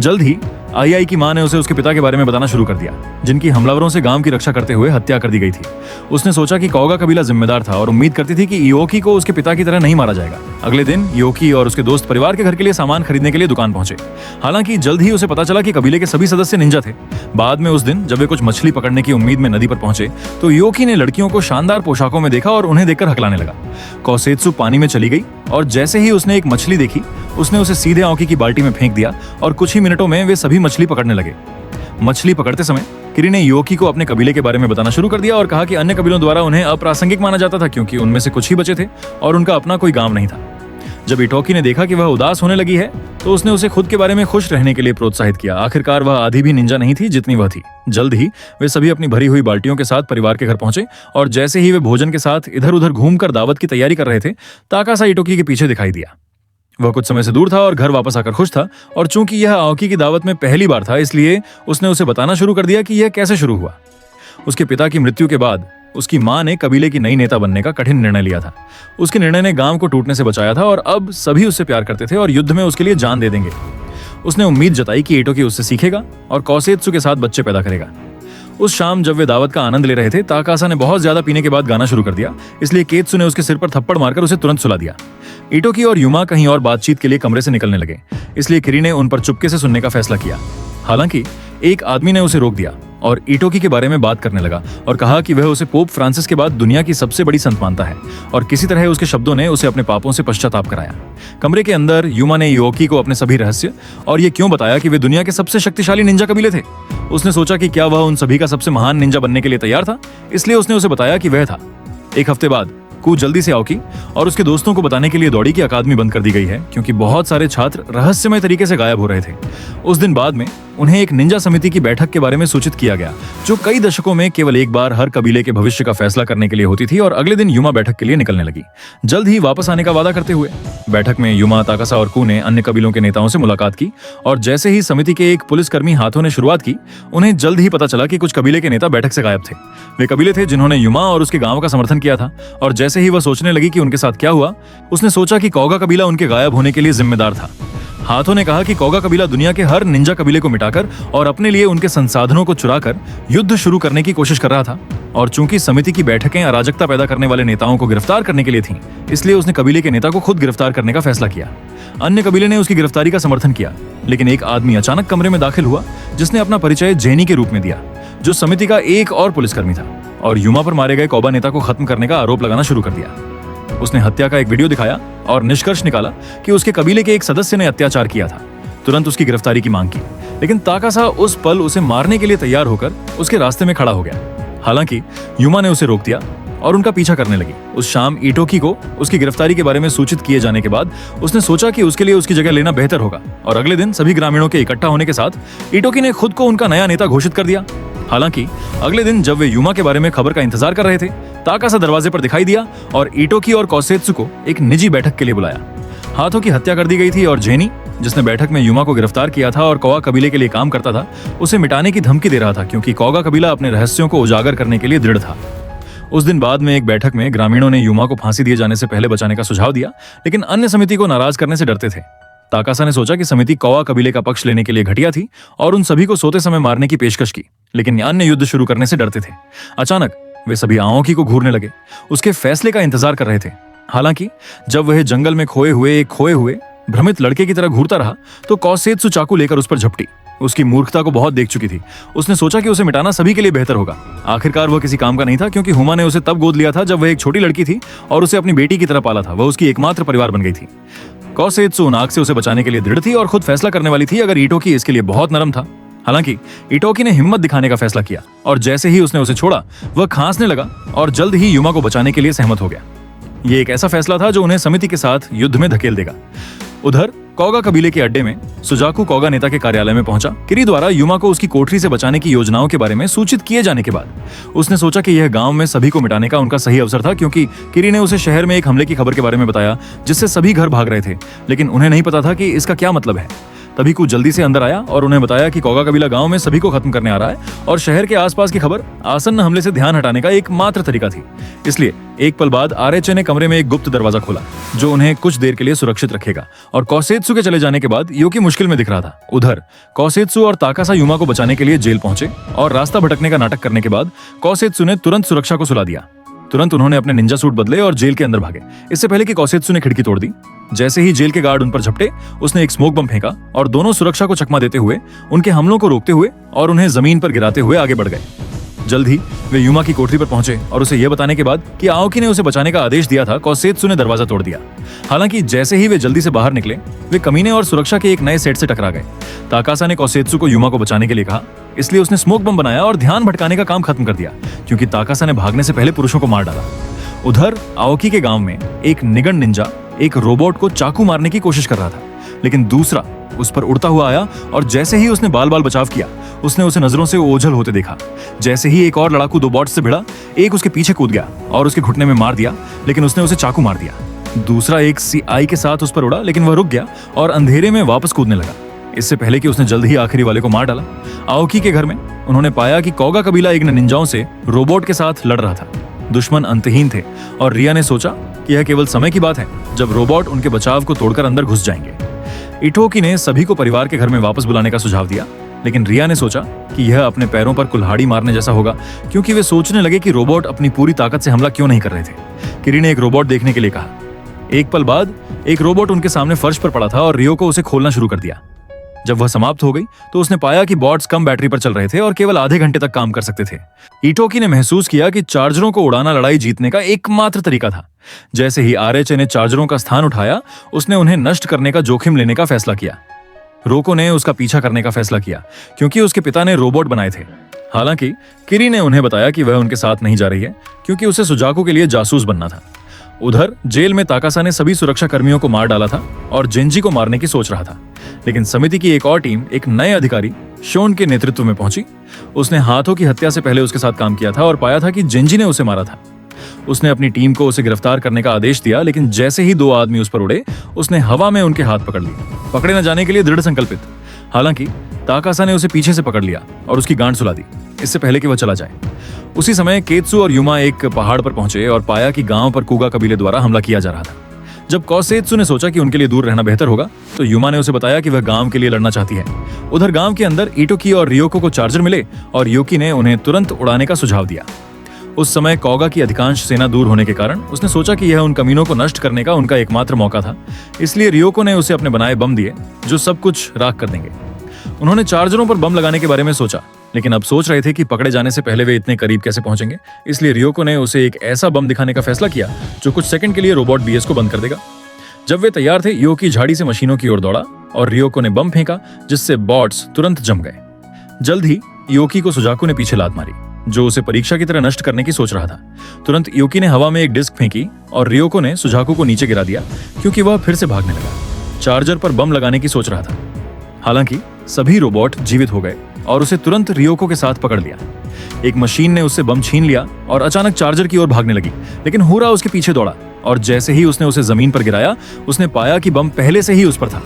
जल्द ही आई की मां ने उसे उसके पिता के बारे में बताना शुरू कर दिया, जिनकी हमलावरों से गांव की रक्षा करते हुए हत्या कर दी गई थी। उसने सोचा कि कोगा कबीला जिम्मेदार था और उम्मीद करती थी कि योकी को उसके पिता की तरह नहीं मारा जाएगा। अगले दिन योकी और उसके दोस्त परिवार के घर के लिए सामान खरीदने के लिए दुकान पहुंचे। हालांकि जल्द ही उसे पता चला कि कबीले के सभी सदस्य निंजा थे। बाद में उस दिन जब वे कुछ मछली पकड़ने की उम्मीद में नदी पर पहुंचे, तो योकी ने लड़कियों को शानदार पोशाकों में देखा और उन्हें देखकर हकलाने लगा। कोसेत्सु पानी में चली गई और जैसे ही उसने एक मछली देखी, उसने उसे सीधे आओकी की बाल्टी में फेंक दिया और कुछ ही मिनटों में वे सभी मछली पकड़ने लगे। मछली पकड़ते समय किरी ने योकी को अपने कबीले के बारे में बताना शुरू कर दिया और कहा कि अन्य कबीलों द्वारा उन्हें अप्रासंगिक माना जाता था, क्योंकि उनमें से कुछ ही बचे थे और उनका अपना कोई गांव नहीं था। जब इटोकी ने देखा कि वह उदास होने लगी है तो उसने उसे खुद के बारे में खुश रहने के लिए प्रोत्साहित किया। आखिरकार वह आधी भी निंजा नहीं थी जितनी वह थी। जल्द ही वे सभी अपनी भरी हुई बाल्टियों के साथ परिवार के घर पहुंचे और जैसे ही वे भोजन के साथ इधर उधर घूमकर दावत की तैयारी कर रहे थे, ताकासा इटोकी के पीछे दिखाई दिया। वह कुछ समय से दूर था और घर वापस आकर खुश था, और चूंकि यह आओकी की दावत में पहली बार था इसलिए उसने उसे बताना शुरू कर दिया कि यह कैसे शुरू हुआ। उसके पिता की मृत्यु के बाद उसकी मां ने कबीले की नई नेता बनने का कठिन निर्णय लिया था। उसके निर्णय ने गांव को टूटने से बचाया था और अब सभी उससे प्यार करते थे और युद्ध में उसके लिए जान दे देंगे। उसने उम्मीद जताई कि इटोकी उससे सीखेगा और कोसेत्सु के साथ बच्चे पैदा करेगा। उस शाम जब वे दावत का आनंद ले रहे थे, ताकासा ने बहुत ज्यादा पीने के बाद गाना शुरू कर दिया, इसलिए केत्सु ने उसके सिर पर थप्पड़ मारकर उसे तुरंत सुला दिया। इटोकी और युमा कहीं और बातचीत के लिए कमरे से निकलने लगे, इसलिए किरी ने उन पर चुपके से सुनने का फैसला किया। हालांकि एक आदमी ने उसे रोक दिया और इटोकी के बारे में बात करने लगा और कहा कि वह उसे पोप फ्रांसिस के बाद दुनिया की सबसे बड़ी संत मानता है, और किसी तरह उसके शब्दों ने उसे अपने पापों से पश्चाताप कराया। कमरे के अंदर युमा ने योकी को अपने सभी रहस्य और ये क्यों बताया कि वे दुनिया के सबसे शक्तिशाली निंजा कबीले थे। उसने सोचा कि क्या वह उन सभी का सबसे महान निंजा बनने के लिए तैयार था, इसलिए उसने उसे बताया कि वह था। एक हफ्ते बाद कू जल्दी से आओकी और उसके दोस्तों को बताने के लिए दौड़ी कि अकादमी बंद कर दी गई है, क्योंकि बहुत सारे छात्र रहस्यमय तरीके से गायब हो रहे थे। उस दिन बाद में उन्हें एक निंजा समिति की बैठक के बारे में सूचित किया गया, जो कई दशकों में केवल एक बार हर कबीले के भविष्य का फैसला करने के लिए होती थी, और अगले दिन युमा बैठक के लिए निकलने लगी, जल्द ही वापस आने का वादा करते हुए। बैठक में युमा, ताकासा और कू ने अन्य कबीलों के नेताओं से मुलाकात की, और जैसे ही समिति के एक पुलिसकर्मी हाथों ने शुरुआत की, उन्हें जल्द ही पता चला कि कुछ कबीले के नेता बैठक से गायब थे। वे कबीले थे जिन्होंने युमा और उसके गांव का समर्थन किया था, और जैसे ही वह सोचने लगी कि उनके साथ क्या हुआ, उसने सोचा कि कौगा कबीला उनके गायब होने के लिए जिम्मेदार था। हाथों ने कहा कि कौगा कबीला दुनिया के हर निंजा कबीले को मिटाकर और अपने लिए उनके संसाधनों को चुराकर युद्ध शुरू करने की कोशिश कर रहा था, और चूंकि समिति की बैठकें अराजकता पैदा करने वाले नेताओं को गिरफ्तार करने के लिए थीं, इसलिए उसने कबीले के नेता को खुद गिरफ्तार करने का फैसला किया। अन्य कबीले ने उसकी गिरफ्तारी का समर्थन किया, लेकिन एक आदमी अचानक कमरे में दाखिल हुआ जिसने अपना परिचय जेनी के रूप में दिया, जो समिति का एक और पुलिसकर्मी था, और युमा पर मारे गए कौबा नेता को खत्म करने का आरोप लगाना शुरू कर दिया। उसने हत्या का एक वीडियो दिखाया और निष्कर्ष निकाला कि उसके कबीले के एक सदस्य ने अत्याचार किया था। तुरंत उसकी गिरफ्तारी की मांग की, लेकिन ताकासा उस पल उसे मारने के लिए तैयार होकर उसके रास्ते में खड़ा हो गया। हालांकि युमा ने उसे रोक दिया और उनका पीछा करने लगी। उस शाम इटोकी को उसकी गिरफ्तारी के बारे में सूचित किए जाने के बाद उसने सोचा कि उसके लिए उसकी जगह लेना बेहतर होगा, और अगले दिन सभी ग्रामीणों के इकट्ठा होने के साथ इटोकी ने खुद को उनका नया नेता घोषित कर दिया। हालांकि अगले दिन जब वे युमा के बारे में खबर का इंतजार कर रहे थे, ताकासा दरवाजे पर दिखाई दिया और इटोकी और कोसेत्सु को एक निजी बैठक के लिए बुलाया। हाथों की हत्या कर दी गई थी और जेनी, जिसने बैठक में युमा को गिरफ्तार किया था और कौगा कबीले के लिए काम करता था, उसे मिटाने की धमकी दे रहा था, क्योंकि कौगा कबीला अपने रहस्यों को उजागर करने के लिए दृढ़ था। उस दिन बाद में एक बैठक में ग्रामीणों ने युमा को फांसी दिए जाने से पहले बचाने का सुझाव दिया, लेकिन अन्य समिति को नाराज करने से डरते थे। ताकासा ने सोचा कि समिति कौवा कबीले का पक्ष लेने के लिए घटिया थी और उन सभी को सोते समय मारने की पेशकश की, लेकिन अन्य युद्ध शुरू करने से डरते थे। अचानक वे सभी आओकी को घूरने लगे, उसके फैसले का इंतजार कर रहे थे। हालांकि जब वह जंगल में खोए हुए भ्रमित लड़के की तरह घूरता रहा तो कोसेत्सु चाकू लेकर उस पर झपटी। उसकी मूर्खता को बहुत देख चुकी थी। उसने सोचा कि उसे मिटाना सभी के लिए बेहतर होगा। आखिरकार वह किसी काम का नहीं था, क्योंकि हुमा ने उसे तब गोद लिया था जब वह एक छोटी लड़की थी और उसे अपनी बेटी की तरह पाला था। वह उसकी एकमात्र परिवार बन गई थी। कोसेत्सु नाग से उसे बचाने के लिए दृढ़ थी और खुद फैसला करने वाली थी, अगर इटोकी इसके लिए बहुत नरम था। हालांकि इटोकी ने हिम्मत दिखाने का फैसला किया, और जैसे ही उसने उसे छोड़ा वह खांसने लगा और जल्द ही युमा को बचाने के लिए सहमत हो गया। यह एक ऐसा फैसला था जो उन्हें समिति के साथ युद्ध में धकेल देगा। उधर कौगा कबीले के अड्डे में सुजाकू कौगा नेता के कार्यालय में पहुंचा। किरी द्वारा युमा को उसकी कोठरी से बचाने की योजनाओं के बारे में सूचित किए जाने के बाद उसने सोचा कि यह गांव में सभी को मिटाने का उनका सही अवसर था, क्योंकि किरी ने उसे शहर में एक हमले की खबर के बारे में बताया जिससे सभी घर भाग रहे थे, लेकिन उन्हें नहीं पता था कि इसका क्या मतलब है। तभी कू जल्दी से अंदर आया और उन्हें बताया कि कौगा कबीला गांव में सभी को खत्म करने आ रहा है, और शहर के आसपास की खबर आसन्न हमले से ध्यान हटाने का एकमात्र तरीका थी। इसलिए एक पल बाद आरएचए ने कमरे में एक गुप्त दरवाजा खोला जो उन्हें कुछ देर के लिए सुरक्षित रखेगा, और कोसेत्सु के चले जाने के बाद योकी मुश्किल में दिख रहा था। उधर कोसेत्सु और ताकासा युमा को बचाने के लिए जेल पहुंचे, और रास्ता भटकने का नाटक करने के बाद कोसेत्सु ने तुरंत सुरक्षा को सुला दिया। तुरंत उन्होंने अपने निंजा सूट बदले और जेल के अंदर भागे, इससे पहले कि कोसेत्सु ने खिड़की तोड़ दी। जैसे ही जेल के गार्ड उन पर झपटे, उसने एक स्मोक बम फेंका और दोनों सुरक्षा को चकमा देते हुए, उनके हमलों को रोकते हुए और उन्हें जमीन पर गिराते हुए आगे बढ़ गए। जल्द ही वे युमा की कोठरी पर पहुंचे और उसे यह बताने के बाद कि आओकी ने उसे बचाने का आदेश दिया था, कोसेत्सु ने दरवाजा तोड़ दिया। हालांकि जैसे ही वे जल्दी से बाहर निकले, वे कमीने और सुरक्षा के एक नए सेट से टकरा गए। ताकासा ने कोसेत्सु को युमा को बचाने के लिए कहा, इसलिए उसने स्मोक बम बनाया और ध्यान भटकाने का काम खत्म कर दिया, क्योंकि ताकासा ने भागने से पहले पुरुषों को मार डाला। उधर आओकी के गांव में एक निगन निंजा एक रोबोट को चाकू मारने की कोशिश कर रहा था, लेकिन दूसरा उस पर उड़ता हुआ आया और जैसे ही उसने बाल बाल बचाव किया, उसने उसे नजरों से ओझल होते देखा। जैसे ही एक और लड़ाकू दो बॉट्स से भिड़ा, एक उसके पीछे कूद गया और उसके घुटने में मार दिया, लेकिन उसने उसे चाकू मार दिया। दूसरा एक CI के साथ उस पर उड़ा, लेकिन वह रुक गया और अंधेरे में वापस कूदने लगा, इससे पहले कि उसने जल्द ही आखिरी वाले को मार डाला। आओकी के घर में उन्होंने पाया कि कोगा कबीला एक निंजाओं से रोबोट के साथ लड़ रहा था। दुश्मन अंतहीन थे और रिया ने सोचा कि यह केवल समय की बात है जब रोबोट उनके बचाव को तोड़कर अंदर घुस जाएंगे। इटोकी ने सभी को परिवार के घर में वापस बुलाने का सुझाव दिया, लेकिन रिया ने सोचा कि यह अपने पैरों पर कुल्हाड़ी मारने जैसा होगा, क्योंकि वे सोचने लगे कि रोबोट अपनी पूरी ताकत से हमला क्यों नहीं कर रहे थे। किरी ने एक रोबोट देखने के लिए कहा। एक पल बाद एक रोबोट उनके सामने फर्श पर पड़ा था और रियो को उसे खोलना शुरू कर दिया। जब वह समाप्त हो गई तो उसने पाया कि बॉट्स कम बैटरी पर चल रहे थे और केवल आधे घंटे तक काम कर सकते थे। इटोकी ने महसूस किया कि चार्जरों को उड़ाना लड़ाई जीतने का एकमात्र तरीका था। जैसे ही RHA ने चार्जरों का स्थान उठाया, उसने उन्हें नष्ट करने का जोखिम लेने का फैसला किया। रोको ने उसका पीछा करने का फैसला किया, क्योंकि उसके पिता ने रोबोट बनाए थे। हालांकि किरी ने उन्हें बताया कि वह उनके साथ नहीं जा रही है, क्योंकि उसे सुजाकू के लिए जासूस बनना था। उधर जेल में ताकासा ने सभी सुरक्षा कर्मियों को मार डाला था और जेंजी को मारने की सोच रहा था, लेकिन समिति की एक और टीम एक नए अधिकारी शोन के नेतृत्व में पहुंची। उसने हाथों की हत्या से पहले उसके साथ काम किया था और पाया था कि जेंजी ने उसे मारा था। उसने अपनी टीम को उसे गिरफ्तार करने का आदेश दिया, लेकिन जैसे ही 2 आदमी उस पर उड़े, उसने हवा में उनके हाथ पकड़ लिए, पकड़े न जाने के लिए दृढ़ संकल्पित। हालांकि ताकासा ने उसे पीछे से पकड़ लिया और उसकी गांड सुला दी, इससे पहले कि वह चला जाए। उसी समय केत्सु और युमा एक पहाड़ पर पहुंचे और पाया कि गांव पर कुगा कबीले द्वारा हमला किया जा रहा था। जब कोसेत्सु ने सोचा कि उनके लिए दूर रहना बेहतर होगा, तो युमा ने उसे बताया कि वह गांव के लिए लड़ना चाहती है। उधर गांव के अंदर इटोकी और रियोको को चार्जर मिले और योकी ने उन्हें तुरंत उड़ाने का सुझाव दिया। उस समय कोगा की अधिकांश सेना दूर होने के कारण उसने सोचा कि यह उन कमीनों को नष्ट करने का उनका एकमात्र मौका था, इसलिए रियोको ने उसे अपने बनाए बम दिए जो सब कुछ राख कर देंगे। उन्होंने चार्जरों पर बम लगाने के बारे में सोचा, लेकिन अब सोच रहे थे कि पकड़े जाने से पहले वे इतने करीब कैसे पहुंचेंगे, इसलिए रियोको ने उसे एक ऐसा बम दिखाने का फैसला किया जो कुछ सेकंड के लिए रोबोट BS को बंद कर देगा। जब वे तैयार थे, योकी झाड़ी से मशीनों की ओर दौड़ा और रियोको ने बम फेंका, जिससे बॉट्स तुरंत जम गए। जल्द ही योकी को सुजाकू ने पीछे लात मारी, जो उसे परीक्षा की तरह नष्ट करने की सोच रहा था। तुरंत योकी ने हवा में एक डिस्क फेंकी और रियोको ने सुजाकू को नीचे गिरा दिया, क्योंकि वह फिर से भागने लगा, चार्जर पर बम लगाने की सोच रहा था। हालांकि सभी रोबोट जीवित हो गए और उसे तुरंत रियोको के साथ पकड़ लिया। एक मशीन ने उससे बम छीन लिया और अचानक चार्जर की ओर भागने लगी, लेकिन हुरा उसके पीछे दौड़ा और जैसे ही उसने उसे जमीन पर गिराया, उसने पाया कि बम पहले से ही उस पर था।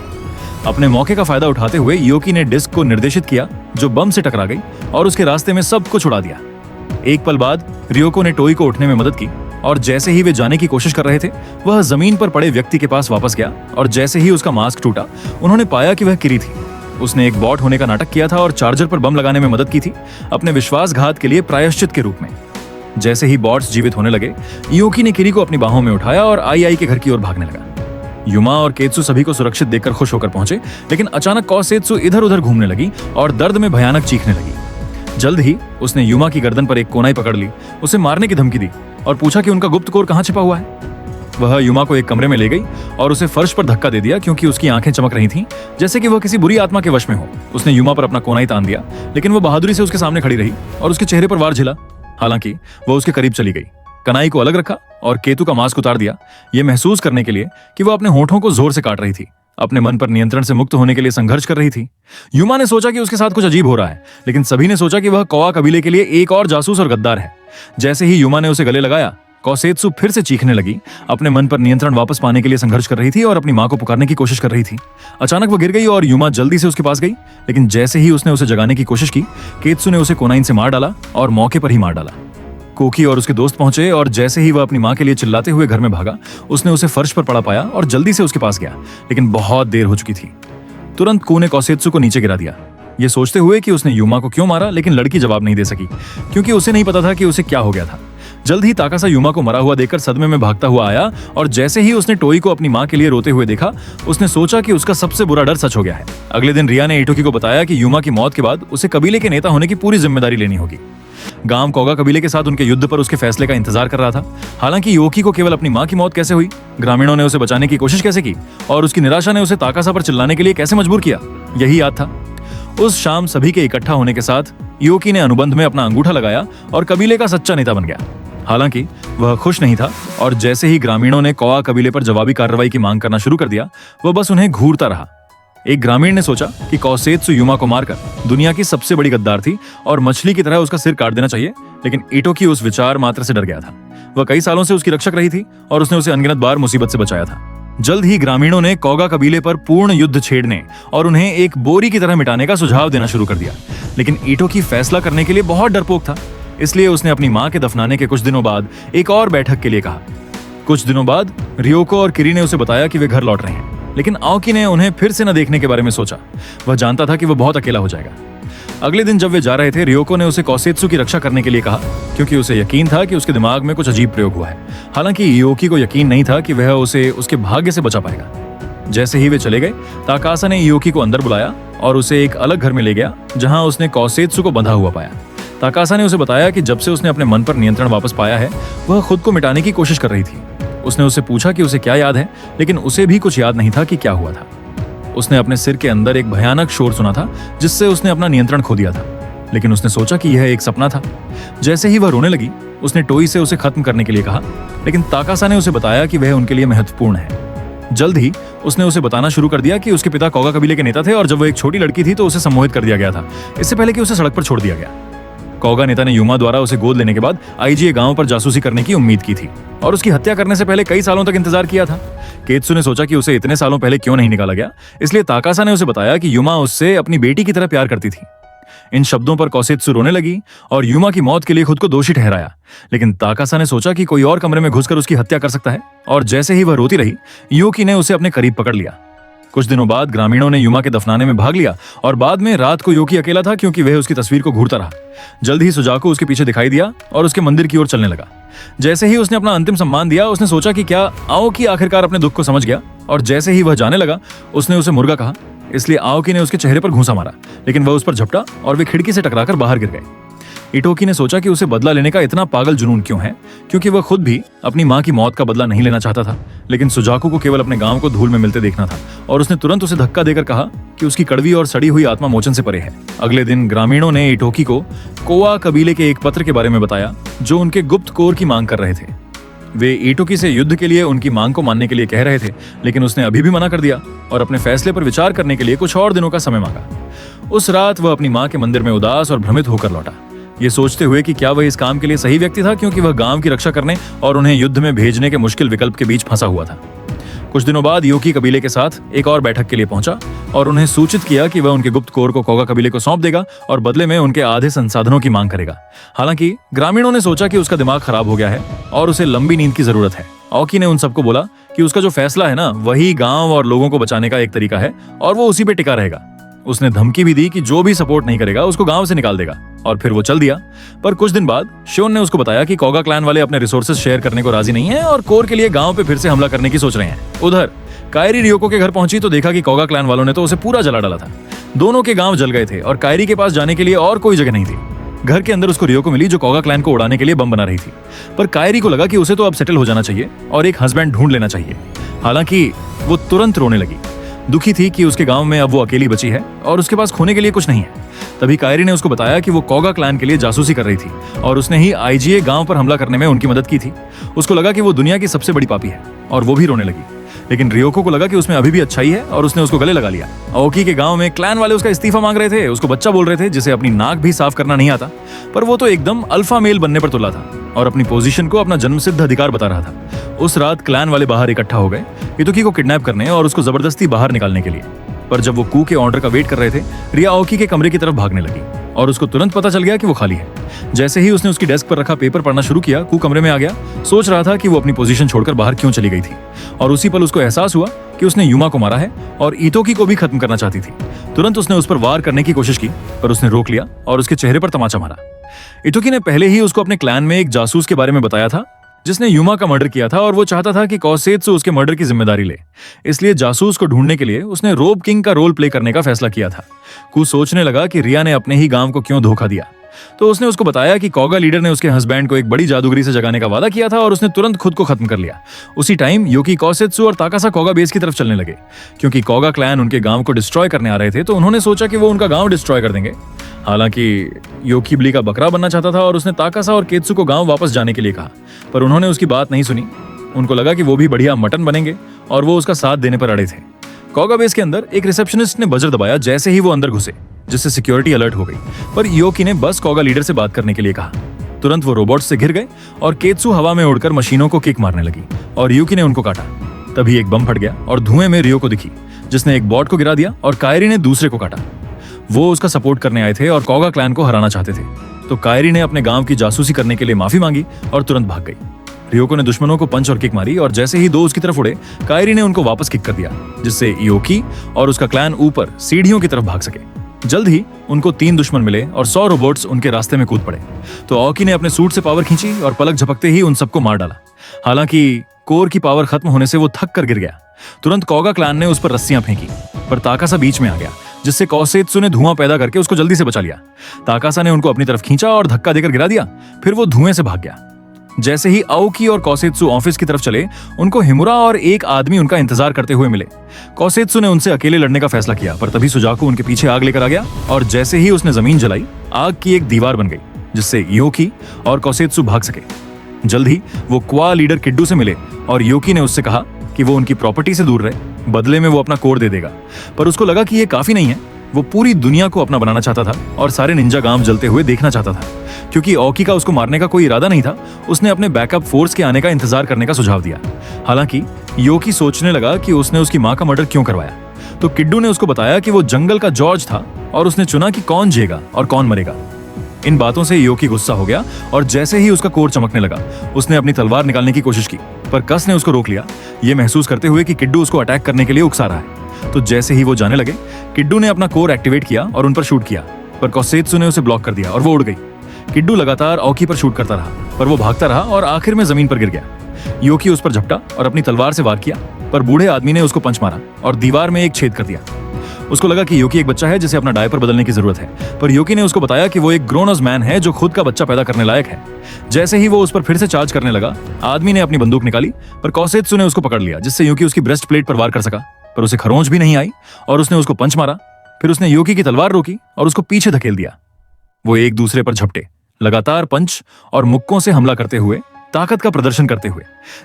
अपने मौके का फायदा उठाते हुए योकी ने डिस्क को निर्देशित किया, जो बम से टकरा गई और उसके रास्ते में सब कुछ उड़ा दिया। एक पल बाद रियोको ने टोई को उठने में मदद की और जैसे ही वे जाने की कोशिश कर रहे थे, वह जमीन पर पड़े व्यक्ति के पास वापस गया और जैसे ही उसका मास्क टूटा, उन्होंने पाया कि वह किरी थी। उसने एक बॉट होने का नाटक किया था और चार्जर पर बम लगाने में मदद की थी, अपने विश्वासघात के लिए प्रायश्चित के रूप में। जैसे ही बॉट्स जीवित होने लगे, योकी ने किरी को अपनी बाहों में उठाया और आई के घर की ओर भागने लगा। युमा और केत्सु सभी को सुरक्षित देखकर खुश होकर पहुंचे, लेकिन अचानक कोसेत्सु इधर उधर घूमने लगी और दर्द में भयानक चीखने लगी। जल्द ही उसने युमा की गर्दन पर एक कोनाई पकड़ ली, उसे मारने की धमकी दी और पूछा कि उनका गुप्त कोर कहाँ छिपा हुआ है। वह युमा को एक कमरे में ले गई और उसे फर्श पर धक्का दे दिया, क्योंकि उसकी आंखें चमक रही थीं, जैसे कि वह किसी बुरी आत्मा के वश में हो। उसने युमा पर अपना कोनाई तान दिया, लेकिन वह बहादुरी से उसके सामने खड़ी रही और उसके चेहरे पर वार झिला। हालांकि वह उसके करीब चली गई, कनाई को अलग रखा और केतु का मास्क उतार दिया, यह महसूस करने के लिए कि वह अपने होठों को जोर से काट रही थी, अपने मन पर नियंत्रण से मुक्त होने के लिए संघर्ष कर रही थी। युमा ने सोचा कि उसके साथ कुछ अजीब हो रहा है, लेकिन सभी ने सोचा कि वह कोआ कबीले के लिए एक और जासूस और गद्दार है। जैसे ही युमा ने उसे गले लगाया, कोसेत्सु फिर से चीखने लगी, अपने मन पर नियंत्रण वापस पाने के लिए संघर्ष कर रही थी और अपनी मां को पुकारने की कोशिश कर रही थी। अचानक वो गिर गई और युमा जल्दी से उसके पास गई, लेकिन जैसे ही उसने उसे जगाने की कोशिश की, केत्सु ने उसे कोनाइन से मार डाला और मौके पर ही मार डाला। कोकी और उसके दोस्त पहुंचे और जैसे ही वह अपनी मां के लिए चिल्लाते हुए घर में भागा, उसने उसे फर्श पर पड़ा पाया और जल्दी से उसके पास गया, लेकिन बहुत देर हो चुकी थी। तुरंत कू ने कोसेत्सु को नीचे गिरा दिया, ये सोचते हुए कि उसने युमा को क्यों मारा, लेकिन लड़की जवाब नहीं दे सकी, क्योंकि उसे नहीं पता था कि उसे क्या हो गया था। जल्द ही ताकासा युमा को मरा हुआ देखकर सदमे में भागता हुआ आया और जैसे ही उसने टोई को अपनी मां के लिए रोते हुए देखा, उसने सोचा कि उसका सबसे बुरा डर सच हो गया है। अगले दिन रिया ने इटोकी को बताया कि युमा की मौत के बाद उसे कबीले के नेता होने की पूरी जिम्मेदारी लेनी होगी। गांव कोगा कबीले के साथ उनके युद्ध पर उसके फैसले का इंतजार कर रहा था। हालांकि योकी को केवल अपनी मां की मौत कैसे हुई, ग्रामीणों ने उसे बचाने की कोशिश कैसे की और उसकी निराशा ने उसे ताकासा पर चिल्लाने के लिए कैसे मजबूर किया, यही याद था। उस शाम सभी के इकट्ठा होने के साथ योकी ने अनुबंध में अपना अंगूठा लगाया और कबीले का सच्चा नेता बन गया। हालांकि वह खुश नहीं था और जैसे ही ग्रामीणों ने कौआ कबीले पर जवाबी कार्रवाई की मांग करना शुरू कर दिया, वह बस उन्हें घूरता रहा। एक ग्रामीण ने सोचा कि कोसेत्सु युमा को मारकर दुनिया की सबसे बड़ी गद्दार थी और मछली की तरह उसका सिर काट देना चाहिए, लेकिन इटोकी उस विचार मात्र से डर गया था। वह कई सालों से उसकी रक्षक रही थी और उसने उसे अनगिनत बार मुसीबत से बचाया था। जल्द ही ग्रामीणों ने कोगा कबीले पर पूर्ण युद्ध छेड़ने और उन्हें एक बोरी की तरह मिटाने का सुझाव देना शुरू कर दिया, लेकिन इटोकी फैसला करने के लिए बहुत डरपोक था। इसलिए उसने अपनी मां के दफनाने के कुछ दिनों बाद एक और बैठक के लिए कहा। कुछ दिनों बाद रियोको और किरी ने उसे बताया कि वे घर लौट रहे हैं, लेकिन आओकी ने उन्हें फिर से न देखने के बारे में सोचा। वह जानता था कि वह बहुत अकेला हो जाएगा। अगले दिन जब वे जा रहे थे, रियोको ने उसे कोसेत्सु की रक्षा करने के लिए कहा, क्योंकि उसे यकीन था कि उसके दिमाग में कुछ अजीब प्रयोग हुआ है। हालांकि इयोकी को यकीन नहीं था कि वह उसे उसके भाग्य से बचा पाएगा। जैसे ही वे चले गए, ताकासा ने इयोकी को अंदर बुलाया और उसे एक अलग घर में ले गया, जहां उसने कोसेत्सु को बंधा हुआ पाया। ताकासा ने उसे बताया कि जब से उसने अपने मन पर नियंत्रण वापस पाया है, वह खुद को मिटाने की कोशिश कर रही थी। उसने उससे पूछा कि उसे क्या याद है, लेकिन उसे भी कुछ याद नहीं था कि क्या हुआ था। उसने अपने सिर के अंदर एक भयानक शोर सुना था, जिससे उसने अपना नियंत्रण खो दिया था, लेकिन उसने सोचा कि यह एक सपना था। जैसे ही वह रोने लगी, उसने टोई से उसे खत्म करने के लिए कहा, लेकिन ताकासा ने उसे बताया कि वह उनके लिए महत्वपूर्ण है। जल्द ही उसने उसे बताना शुरू कर दिया कि उसके पिता कोगा कबीले के नेता थे और जब वह एक छोटी लड़की थी तो उसे सम्मोहित कर दिया गया था, इससे पहले कि उसे सड़क पर छोड़ दिया गया। कोगा नेता ने युमा द्वारा उसे गोद लेने के बाद आईजीए गांव पर जासूसी करने की उम्मीद की थी और उसकी हत्या करने से पहले कई सालों तक इंतजार किया था। केत्सु ने सोचा कि उसे इतने सालों पहले क्यों नहीं निकाला गया, इसलिए ताकासा ने उसे बताया कि युमा उससे अपनी बेटी की तरह प्यार करती थी। इन शब्दों पर कोसेत्सु रोने लगी और युमा की मौत के लिए खुद को दोषी ठहराया, लेकिन ताकासा ने सोचा कि कोई और कमरे में घुसकर उसकी हत्या कर सकता है, और जैसे ही वह रोती रही, योकी ने उसे अपने करीब पकड़ लिया। कुछ दिनों बाद ग्रामीणों ने युमा के दफनाने में भाग लिया और बाद में रात को योकी अकेला था, क्योंकि वह उसकी तस्वीर को घूरता रहा। जल्द ही सुजाको उसके पीछे दिखाई दिया और उसके मंदिर की ओर चलने लगा। जैसे ही उसने अपना अंतिम सम्मान दिया, उसने सोचा कि क्या आओकी आखिरकार अपने दुख को समझ गया, और जैसे ही वह जाने लगा, उसने उसे मुर्गा कहा। इसलिए आओकी ने उसके चेहरे पर घूंसा मारा, लेकिन वह उस पर झपटा और वे खिड़की से टकराकर बाहर गिर गए। इटोकी ने सोचा कि उसे बदला लेने का इतना पागल जुनून क्यों है, क्योंकि वह खुद भी अपनी मां की मौत का बदला नहीं लेना चाहता था, लेकिन सुजाको को केवल अपने गांव को धूल में मिलते देखना था, और उसने तुरंत उसे धक्का देकर कहा कि उसकी कड़वी और सड़ी हुई आत्मा मोचन से परे है। अगले दिन ग्रामीणों ने इटोकी को कोआ कबीले के एक पत्र के बारे में बताया, जो उनके गुप्त कोर की मांग कर रहे थे। वे इटोकी से युद्ध के लिए उनकी मांग को मानने के लिए कह रहे थे, लेकिन उसने अभी भी मना कर दिया और अपने फैसले पर विचार करने के लिए कुछ और दिनों का समय मांगा। उस रात वह अपनी मां के मंदिर में उदास और भ्रमित होकर लौटा, ये सोचते हुए कि क्या वह इस काम के लिए सही व्यक्ति था, क्योंकि वह गांव की रक्षा करने और उन्हें युद्ध में भेजने के मुश्किल विकल्प के बीच फंसा हुआ था। कुछ दिनों बाद योकी कबीले के साथ एक और बैठक के लिए पहुंचा और उन्हें सूचित किया कि वह उनके गुप्त कोर को कोगा कबीले को सौंप देगा और बदले में उनके आधे संसाधनों की मांग करेगा। हालांकि ग्रामीणों ने सोचा कि उसका दिमाग खराब हो गया है और उसे लंबी नींद की जरूरत है। आओकी ने उन सबको बोला कि उसका जो फैसला है ना, वही गांव और लोगों को बचाने का एक तरीका है और वो उसी पे टिका रहेगा। उसने धमकी भी दी कि जो भी सपोर्ट नहीं करेगा उसको गांव से निकाल देगा, और फिर वो चल दिया। पर कुछ दिन बाद शोन ने उसको बताया कि कोगा क्लैन वाले अपने रिसोर्सेज शेयर करने को राजी नहीं है और कोर के लिए गांव पे फिर से हमला करने की सोच रहे हैं। उधर कायरी रियोको के घर पहुंची तो देखा कि कोगा क्लैन वालों ने तो उसे पूरा जला डाला था। दोनों के गांव जल गए थे और कायरी के पास जाने के लिए और कोई जगह नहीं थी। घर के अंदर उसको रियोको मिली, जो कोगा क्लैन को उड़ाने के लिए बम बना रही थी। पर कायरी को लगा कि उसे तो अब सेटल हो जाना चाहिए और एक हस्बैंड ढूंढ लेना चाहिए। हालांकि वो तुरंत रोने लगी, दुखी थी कि उसके गांव में अब वो अकेली बची है और उसके पास खोने के लिए कुछ नहीं है। तभी कायरी ने उसको बताया कि वो कोगा क्लैन के लिए जासूसी कर रही थी और उसने ही आईजीए गांव पर हमला करने में उनकी मदद की थी। उसको लगा कि वो दुनिया की सबसे बड़ी पापी है और वो भी रोने लगी, लेकिन रियोको को लगा कि उसमें अभी भी अच्छाई है और उसने उसको गले लगा लिया। आओकी के गांव में क्लैन वाले उसका इस्तीफा मांग रहे थे, उसको बच्चा बोल रहे थे जिसे अपनी नाक भी साफ करना नहीं आता, पर वो तो एकदम अल्फा मेल बनने पर तुला था और अपनी पोजीशन को अपना जन्मसिद्ध अधिकार बता रहा था। उस रात क्लैन वाले बाहर इकट्ठा हो गए इटोकी को किडनैप करने और उसको जबरदस्ती बाहर निकालने के लिए। पर जब वो कू के ऑर्डर का वेट कर रहे थे, रिया आओकी के कमरे की तरफ भागने लगी और उसको तुरंत पता चल गया कि वो खाली है। जैसे ही उसने उसकी डेस्क पर रखा पेपर पढ़ना शुरू किया, कू कमरे में आ गया। सोच रहा था कि वो अपनी पोजीशन छोड़कर बाहर क्यों चली गई थी, और उसी पल उसको एहसास हुआ कि उसने युमा को मारा है और इटोकी को भी खत्म करना चाहती थी। तुरंत उसने उस पर वार करने की कोशिश की, पर उसने रोक लिया और उसके चेहरे पर तमाचा मारा। इटोकी ने पहले ही उसको अपने क्लैन में एक जासूस के बारे में बताया था जिसने युमा का मर्डर किया था और वो चाहता था कि कोसेत्सु उसके मर्डर की जिम्मेदारी ले। इसलिए जासूस को ढूंढने के लिए उसने रोब किंग का रोल प्ले करने का फैसला किया था। कू सोचने लगा कि रिया ने अपने ही गांव को क्यों धोखा दिया। तो उसने उसको बताया कि कोगा लीडर ने उसके हस्बैंड को एक बड़ी जादूगरी से जगाने का वादा किया था और उसने तुरंत खुद को खत्म कर लिया। उसी टाइम योकी, कोसेत्सु और ताकासा कोगा बेस की तरफ चलने लगे। क्योंकि कोगा क्लैन उनके गांव को डिस्ट्रॉय करने आ रहे थे, तो उन्होंने सोचा कि वो उनका गांव डिस्ट्रॉय कर देंगे। हालांकि योकी बिली का बकरा बनना चाहता था और उसने ताकासा और केत्सु को गांव वापस जाने के लिए कहा, पर उन्होंने उसकी बात नहीं सुनी। उनको लगा कि वो भी बढ़िया मटन बनेंगे और वो उसका साथ देने पर अड़े थे। कोगा बेस के अंदर एक रिसेप्शनिस्ट ने बजर दबाया जैसे ही वो अंदर घुसे, जिससे सिक्योरिटी अलर्ट हो गई। पर योकी ने बस कोगा लीडर से बात करने के लिए कहा। तुरंत वो रोबोट्स से घिर गए और केत्सु हवा में उड़कर मशीनों को किक मारने लगी और यूकी ने उनको काटा। तभी एक बम फट गया और धुएं में रियो को दिखी, जिसने एक बॉट को गिरा दिया और कायरी ने दूसरे को काटा। वो उसका सपोर्ट करने आए थे और कोगा क्लैन को हराना चाहते थे। तो कायरी ने अपने गांव की जासूसी करने के लिए माफी मांगी और तुरंत भाग गई। रियोको ने दुश्मनों को पंच और किक मारी और जैसे ही दो उसकी तरफ उड़े, कायरी ने उनको वापस किक कर दिया, जिससे योकी और उसका क्लैन ऊपर सीढ़ियों की तरफ भाग सके। जल्द ही उनको 3 दुश्मन मिले और 100 रोबोट्स उनके रास्ते में कूद पड़े। तो ओकी ने अपने सूट से पावर खींची और पलक झपकते ही उन सबको मार डाला। हालांकि कोर की पावर खत्म होने से वो थक कर गिर गया। तुरंत कोगा क्लैन ने उस पर रस्सियां फेंकी, पर ताकासा बीच में आ गया, जिससे कोसेत्सु ने धुआं पैदा करके उसको जल्दी से बचा लिया। ताकासा ने उनको अपनी तरफ खींचा और धक्का देकर गिरा दिया, फिर वो धुएं से भाग गया। जैसे ही आओकी और कोसेत्सु ऑफिस की तरफ चले, उनको हिमुरा और एक आदमी उनका इंतजार करते हुए मिले। कोसेत्सु ने उनसे अकेले लड़ने का फैसला किया, पर तभी सुजाकू उनके पीछे आग लेकर आ गया और जैसे ही उसने जमीन जलाई, आग की एक दीवार बन गई, जिससे योकी और कोसेत्सु भाग सके। जल्द ही वो क्वा लीडर किड्डू से मिले और योकी ने उससे कहा कि वो उनकी प्रॉपर्टी से दूर रहे, बदले में वो अपना कोर दे देगा। पर उसको लगा कि ये काफी नहीं है। वो पूरी दुनिया को अपना बनाना चाहता था और सारे निंजा गांव जलते हुए देखना चाहता था। क्योंकि ओकी का उसको मारने का कोई इरादा नहीं था, उसने अपने बैकअप फोर्स के आने का इंतजार करने का सुझाव दिया। हालांकि योकी सोचने लगा कि उसने उसकी मां का मर्डर क्यों करवाया। तो किड्डू ने उसको बताया कि वो जंगल का जॉर्ज था और उसने चुना कि कौन जिएगा और कौन मरेगा। इन बातों से योकी गुस्सा हो गया और जैसे ही उसका कोर चमकने लगा, उसने अपनी तलवार निकालने की कोशिश की, पर कस ने उसको रोक लिया, ये महसूस करते हुए कि किड्डू उसको अटैक करने के लिए उकसा रहा है। तो जैसे ही वो जाने लगे, किड्डू ने अपना कोर एक्टिवेट किया और उन पर शूट किया, पर कोसेत्सु ने उसे ब्लॉक कर दिया और वो उड़ गई। किड्डू लगातार ओकी पर शूट करता रहा, पर वो भागता रहा और आखिर में जमीन पर गिर गया। योकी उस पर झपटा और अपनी तलवार से वार किया, पर बूढ़े आदमी ने उसको पंच मारा और दीवार में एक छेद कर दिया। उसको लगा कि योकी एक बच्चा है जिसे अपना डायपर बदलने की जरूरत है, पर योकी ने उसको बताया कि वो एक ग्रोन अप मैन है जो खुद का बच्चा पैदा करने लायक है। जैसे ही वो उस पर फिर से चार्ज करने लगा, आदमी ने अपनी बंदूक निकाली, पर कोसेत्सु ने उसको पकड़ लिया, जिससे योकी उसकी ब्रेस्ट प्लेट पर वार कर सका, पर उसे खरोंच भी नहीं आई और उसने उसको पंच मारा। फिर उसने योकी की तलवार रोकी और उसको पीछे धकेल दिया। वो एक दूसरे पर झपटे, लगातार पंच और मुक्कों से हमला करते हुए, ताकत का प्रदर्शन करते हुए।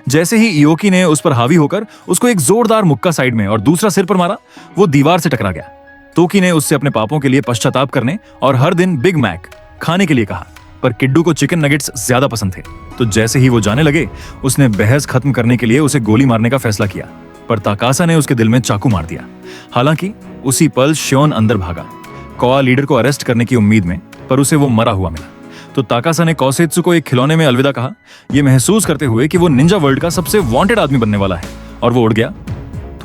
जैसे ही योकी ने उस पर हावी होकर उसको एक जोरदार मुक्का साइड में और दूसरा सिर पर मारा, वो दीवार से टकरा गया। तोकी ने उससे अपने पापों के लिए पश्चाताप करने और हर दिन बिग मैक खाने के लिए कहा, पर किड्डू को चिकन नगेट्स ज्यादा पसंद थे। तो जैसे ही वो जाने लगे, उसने बहस खत्म करने के लिए उसे गोली मारने का फैसला किया, पर ताकासा ने उसके दिल में चाकू मार दिया। हालांकि उसी पल श्योन अंदर भागा, कोआ लीडर को अरेस्ट करने की उम्मीद में, पर उसे वो मरा हुआ मिला। तो ताकासा ने कोसेत्सु को एक खिलौने में अलविदा कहा, ये महसूस करते हुए कि वो निंजा वर्ल्ड का सबसे वांटेड आदमी बनने वाला है, और वो उड़ गया।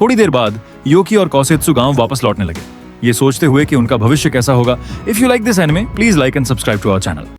थोड़ी देर बाद योकी और कोसेत्सु गांव वापस लौटने लगे, ये सोचते हुए कि उनका भविष्य कैसा होगा। If you like this anime, please like and subscribe to our channel.